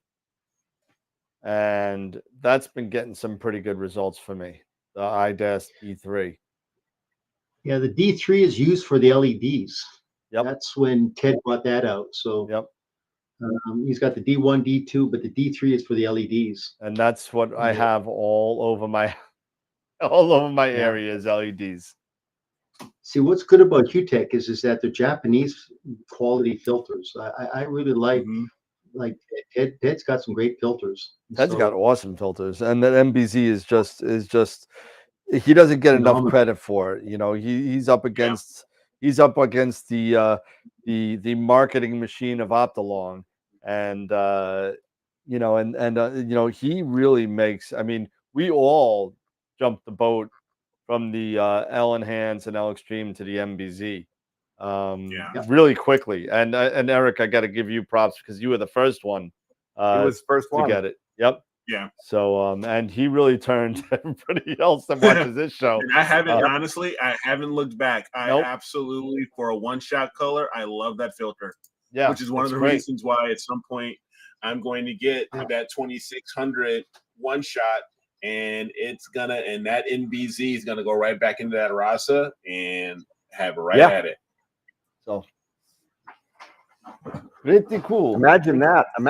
and that's been getting some pretty good results for me. The IDAS D3. Yeah, the D3 is used for the LEDs. Yep. That's when Ted brought that out. So yep. He's got the D1, D2, but the D3 is for the LEDs. And that's what I have all over my area is LEDs. See, what's good about Hughtech is that they're Japanese quality filters. I really like Ted's got some great filters. Ted's got awesome filters, and that MBZ is just he doesn't get enough credit for it. You know, he's up against the marketing machine of Optolong, and you know, he really makes. I mean, we all jumped the boat from the L Enhance and L Extreme to the MBZ really quickly. And Eric, I got to give you props because you were the first one. He was the first one to get it. Yep. Yeah. So and he really turned everybody else that watches this show. And I haven't honestly, I haven't looked back. I absolutely, for a one-shot color, I love that filter. Yeah, which is one of the reasons why at some point I'm going to get that 2600 one shot, and that NBZ is gonna go right back into that Rasa and have it at it. So pretty cool. Imagine that on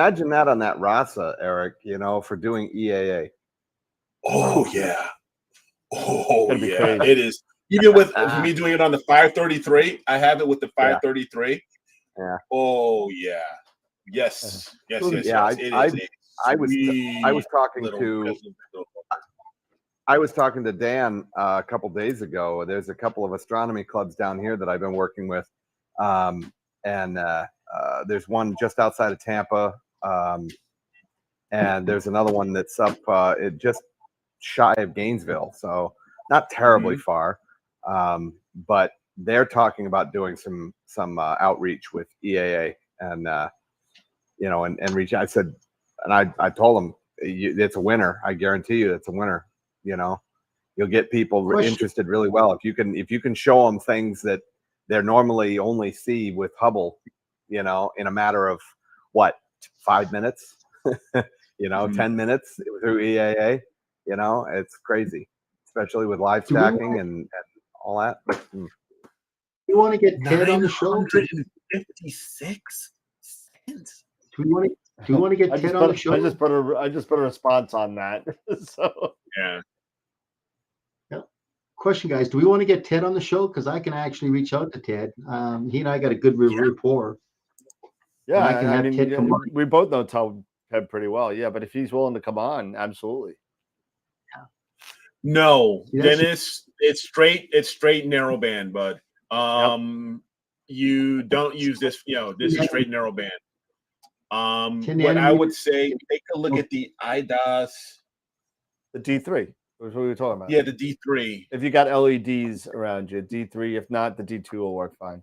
that Rasa, Eric, you know, for doing EAA. Oh yeah. It is. Even with me doing it on the 533, I have it with the 533. Yeah. Oh yeah. Yes. Yes. Yeah. I was talking to Dan a couple days ago. There's a couple of astronomy clubs down here that I've been working with, and there's one just outside of Tampa, and there's another one that's up just shy of Gainesville, so not terribly far, but they're talking about doing some outreach with EAA, and you know, and reach. I said, and I told them it's a winner. I guarantee you, it's a winner. You know, you'll get people interested really well if you can show them things that they're normally only see with Hubble. You know, in a matter of 5 minutes, you know, 10 minutes through EAA. You know, it's crazy, especially with live stacking and all that. You want to get Ted on the show? 956 cents. Do we want to? Do we want to get I Ted on the show? I just put a response on that. So Yeah. Question, guys, do we want to get Ted on the show? Because I can actually reach out to Ted. He and I got a good rapport. yeah, I can have mean, Ted come on. we both know Ted pretty well. Yeah, but if he's willing to come on, absolutely. No, See, that's- Dennis, it's straight narrowband, bud. You don't use this, this is straight narrowband. 10 What I would nanometers. say, take a look at the IDOS. The D3. That's what we were talking about. Yeah, the D3. If you got LEDs around you, D3. If not, the D2 will work fine.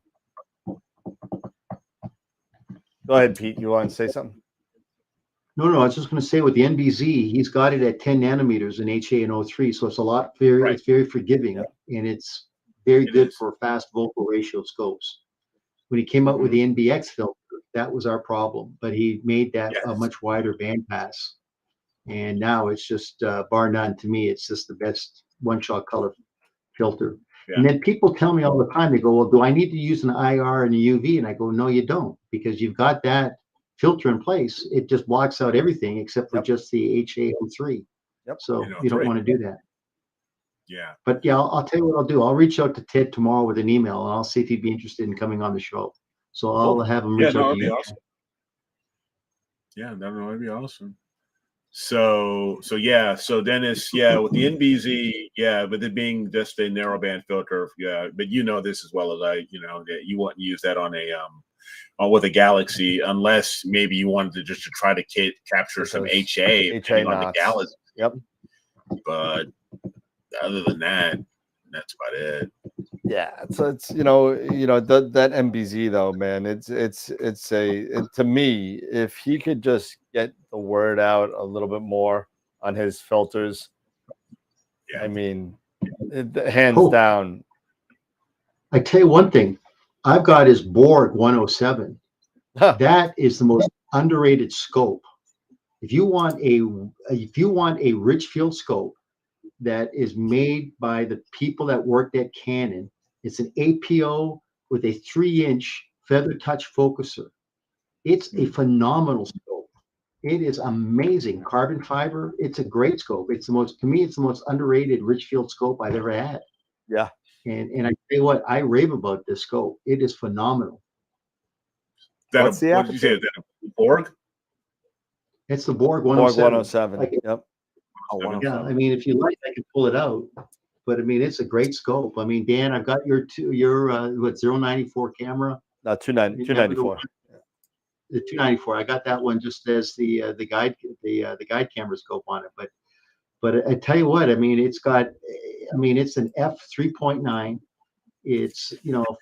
Go ahead, Pete. You want to say something? No, I was just going to say with the NBZ, he's got it at 10 nanometers in HA and O3, so it's it's very forgiving, and it's very good for fast vocal ratio scopes. When he came out with the NBX filter, that was our problem, but he made that a much wider bandpass, and now it's just bar none. To me, it's just the best one-shot color filter. And then people tell me all the time, they go, well, do I need to use an IR and a UV? And I go, no, you don't, because you've got that filter in place. It just blocks out everything except for just the HA03. So you don't want to do that. Yeah. But yeah, I'll tell you what I'll do. I'll reach out to Ted tomorrow with an email, and I'll see if he'd be interested in coming on the show. So I'll have him reach out to you. Awesome. Yeah, that'd be awesome. So Dennis, with the NBZ, but it being just a narrowband filter, but this as well as I, that you wouldn't use that on a with a Galaxy unless maybe you wanted to just try to capture some HA on the Galaxy. Yep. But other than that, that's about it. Yeah, so it's that NBZ though, man. To me, if he could just get the word out a little bit more on his filters, I mean, hands down. I tell you one thing, I've got his Borg 107. That is the most underrated scope. If you want a rich field scope that is made by the people that worked at Canon, it's an APO with a 3-inch feather touch focuser. It's a phenomenal scope. It is amazing. Carbon fiber. It's a great scope. It's the most underrated rich field scope I've ever had. Yeah. And I tell you what, I rave about this scope. It is phenomenal. What's the what did you say? Is that a Borg? It's the Borg 107. Borg 107. Yep. Oh, 107. Yeah, I mean, if you like, I can pull it out. But I mean, it's a great scope. I mean, Dan, I've got your 094 camera. No, 294. The 294. I got that one just as the guide camera scope on it. But I tell you what, I mean, it's an f3.9. It's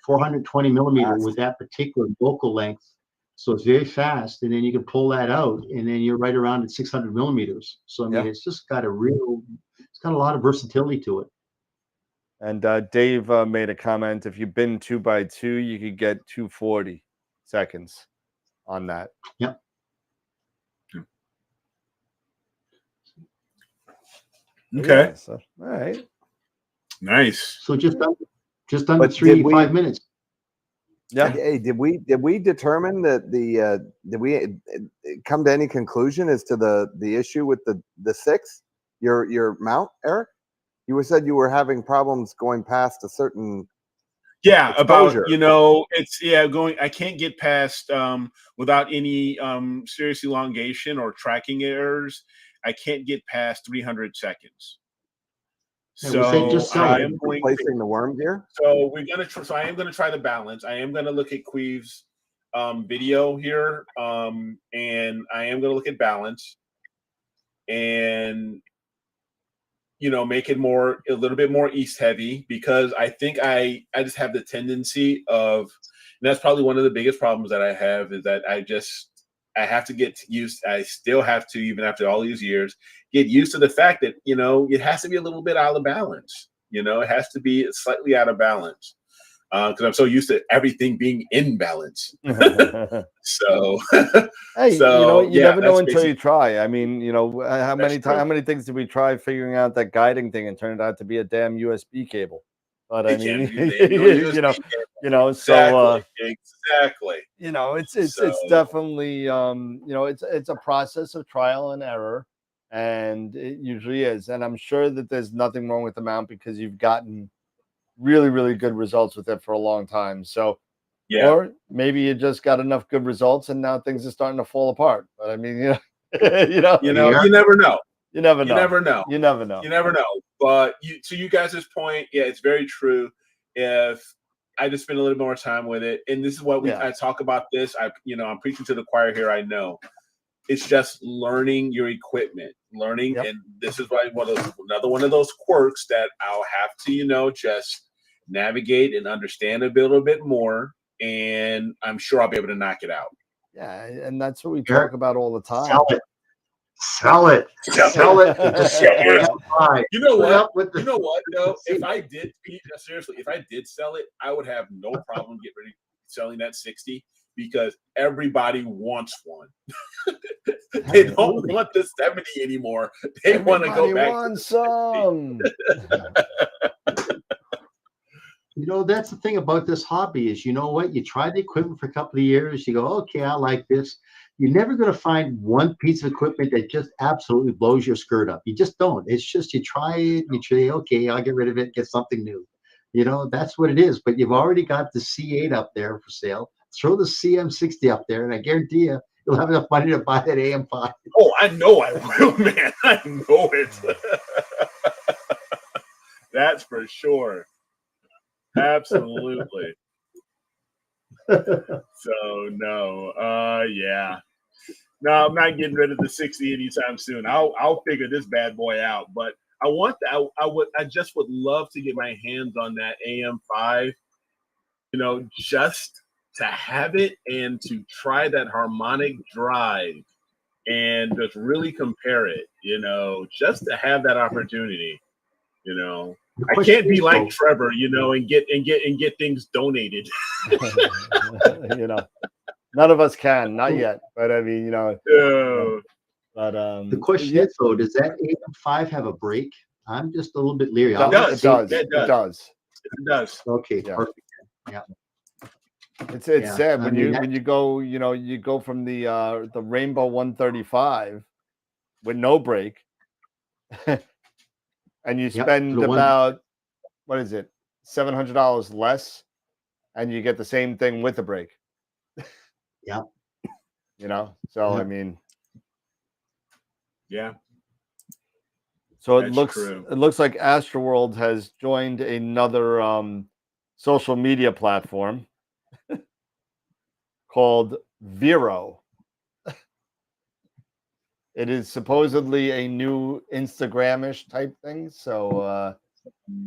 420 millimeter with that particular focal length. So it's very fast, and then you can pull that out, and then you're right around at 600 millimeters. So I mean, it's just got it's got a lot of versatility to it. And Dave made a comment. If you bin 2x2, you could get 240 seconds on that. Yep. Okay. Yeah, so, all right. Nice. So just under 5 minutes. Yeah. Hey, did we determine that did we come to any conclusion as to the issue with the 6, your mount, Eric? You said you were having problems going past a certain exposure. About it's going. I can't get past without any serious elongation or tracking errors. I can't get past 300 seconds. So I am replacing the worm gear. So we're gonna. So I am gonna try the balance. I am gonna look at Queeve's video here, and I am gonna look at balance, and make it a little bit more east heavy, because I think I just have the tendency of, and that's probably one of the biggest problems that I have, is that I have to get used. I still have to, even after all these years, get used to the fact that, it has to be a little bit out of balance. It has to be slightly out of balance. Because I'm so used to everything being in balance. So, hey, you never know until you try. I mean, how many things did we try figuring out that guiding thing and turned out to be a damn USB cable? But They I mean, can't. They no USB so exactly. it's definitely it's a process of trial and error, and it usually is. And I'm sure that there's nothing wrong with the mount because you've gotten really, really good results with it for a long time. So, Yeah. or maybe you just got enough good results and now things are starting to fall apart. But I mean, You never know. You never know. You never know. You never know. You never know. But to you guys' point, yeah, it's very true. If I just spend a little more time with it, and this is what I talk about this. I'm preaching to the choir here. I know it's just learning your equipment, and this is why another one of those quirks that I'll have to just navigate and understand a little bit more, and I'm sure I'll be able to knock it out. Yeah, and that's what we talk about all the time. Sell it. You know what? Though, if I did sell it, I would have no problem getting ready selling that 60 because everybody wants one. They don't want the 70 anymore. They want to go back to some. That's the thing about this hobby is, you know what? You try the equipment for a couple of years. You go, okay, I like this. You're never going to find one piece of equipment that just absolutely blows your skirt up. You just don't. It's just you try it, you say, okay, I'll get rid of it, get something new. That's what it is. But you've already got the C8 up there for sale. Throw the CM60 up there, and I guarantee you'll have enough money to buy that AM5. Oh, I know I will, man. I know it. That's for sure. Absolutely. So no, yeah. No, I'm not getting rid of the 60 anytime soon. I'll figure this bad boy out. But I just would love to get my hands on that AM5, just to have it and to try that harmonic drive and just really compare it, just to have that opportunity, I can't be like Trevor, and get things donated. None of us can, not yet. But I mean, but the question is though, does that AM5 have a brake? I'm just a little bit leery. It does. Okay, yeah. Perfect. Yeah. It's sad when you go, you go from the Rainbow 135 with no brake, and you spend about what is it, $700 less, and you get the same thing with the brake. Yeah. So I mean, yeah. So it looks like AstroWorld has joined another social media platform called Vero. It is supposedly a new Instagram-ish type thing. So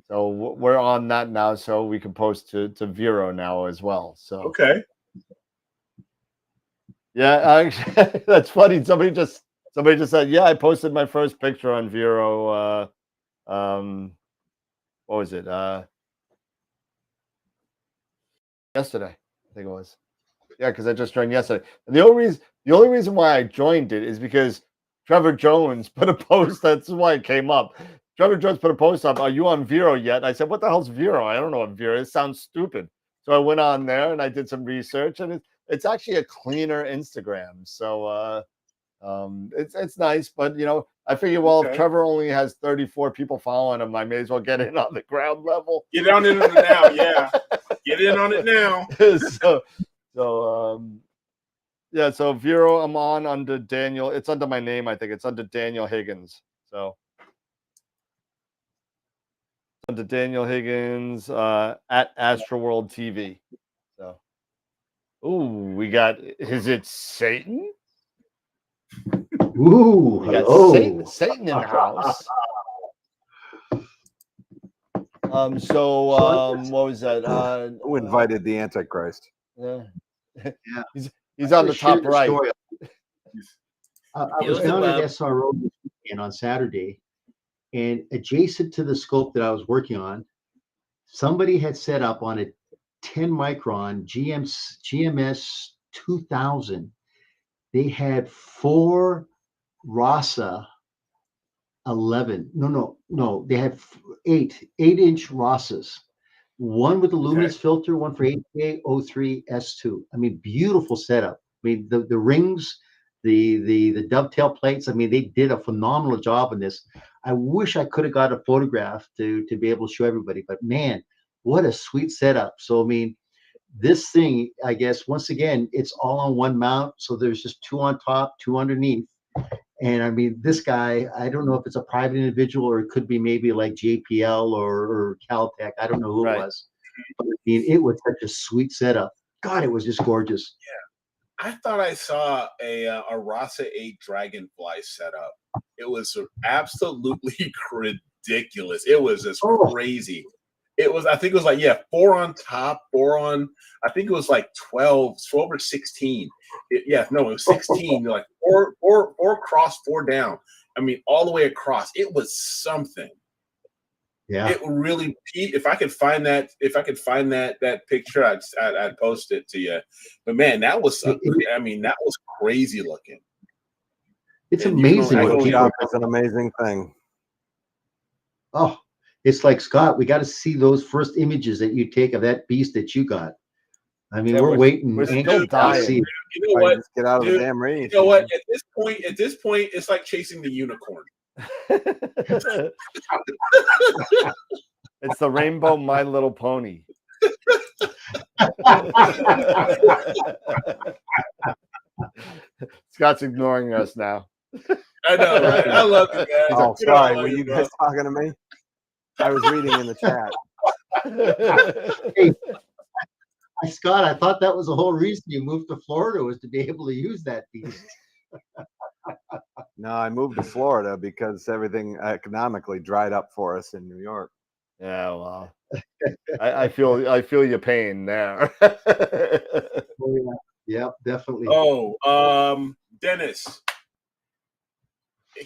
we're on that now, so we can post to Vero now as well. So okay. Yeah, that's funny. Somebody just said, yeah, I posted my first picture on Vero. What was it? Yesterday, I think it was. Yeah, because I just joined yesterday. And the only reason why I joined it is because Trevor Jones put a post. That's why it came up. Trevor Jones put a post up. Are you on Vero yet? I said, what the hell's Vero? I don't know what Vero is. It sounds stupid. So I went on there and I did some research, and it's actually a cleaner Instagram. So it's nice, but I figure, well, if Trevor only has 34 people following him, I may as well get in on the ground level. Get on it now, yeah. Get in on it now. So Vero, I'm on under Daniel. It's under my name, I think. It's under Daniel Higgins. So under Daniel Higgins at AstroWorld TV. So, we got. Is it Satan? Ooh, we got Satan in the house. What was that? Who invited the Antichrist? Yeah. He's on the top right. I was down at SRO this weekend on Saturday, and adjacent to the scope that I was working on, somebody had set up on a 10 micron GMS 2000. They had 4 RASA 11. No. They had 8-inch RASAs. one with the luminance filter, one for 8K, O3, S2. I mean, beautiful setup. I mean, the rings, the dovetail plates. I mean, they did a phenomenal job on this. I wish I could have got a photograph to be able to show everybody, but man, what a sweet setup. So I mean, this thing, I guess, once again, it's all on one mount. So there's just two on top, two underneath. And I mean, this guy, I don't know if it's a private individual or it could be maybe like JPL or Caltech. I don't know who it was. But I mean, it was such a sweet setup. God, it was just gorgeous. Yeah. I thought I saw a Rasa 8 Dragonfly setup. It was absolutely ridiculous. It was just crazy. It was, I think it was like, yeah, 4 on top, 4 on, I think it was like 12 or 16. It was 16. Like four across, 4 down. I mean, all the way across. It was something. Yeah. It really, if I could find that picture, I'd post it to you. But man, that was, I mean, that was crazy looking. It's amazing. Photoshop is an amazing thing. Oh, it's like, Scott, we got to see those first images that you take of that beast that you got. I mean, we're waiting. We're still dying. You know what? Just get out of the damn range. You know what? At this point, it's like chasing the unicorn. It's the rainbow My Little Pony. Scott's ignoring us now. I know, right? I love you guys. Oh, sorry. Were you guys talking to me? I was reading in the chat. Hey, Scott, I thought that was the whole reason you moved to Florida, was to be able to use that beast. No, I moved to Florida because everything economically dried up for us in New York. Yeah, well, I feel your pain there. Oh, yeah, definitely. Oh, Dennis,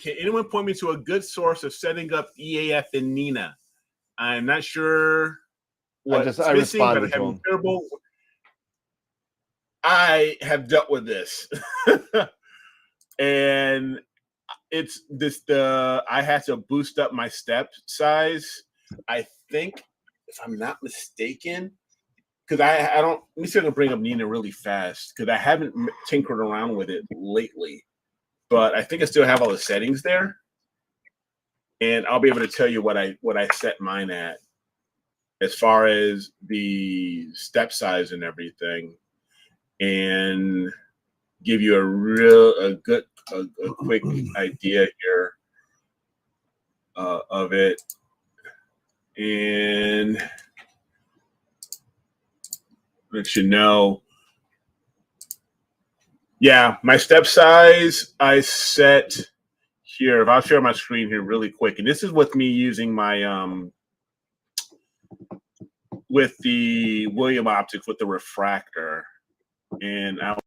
can anyone point me to a good source of setting up EAF in Nina? I'm not sure what's missing, but I have terrible. I have dealt with this, and it's this. I had to boost up my step size. I think, if I'm not mistaken, because I don't. Let me see if I can bring up Nina really fast, because I haven't tinkered around with it lately. But I think I still have all the settings there, and I'll be able to tell you what I set mine at, as far as the step size and everything, and give you a quick idea here of it. And let you know. Yeah, my step size I set here. I'll share my screen here really quick. And this is with me using my with the William Optics with the refractor. And I'll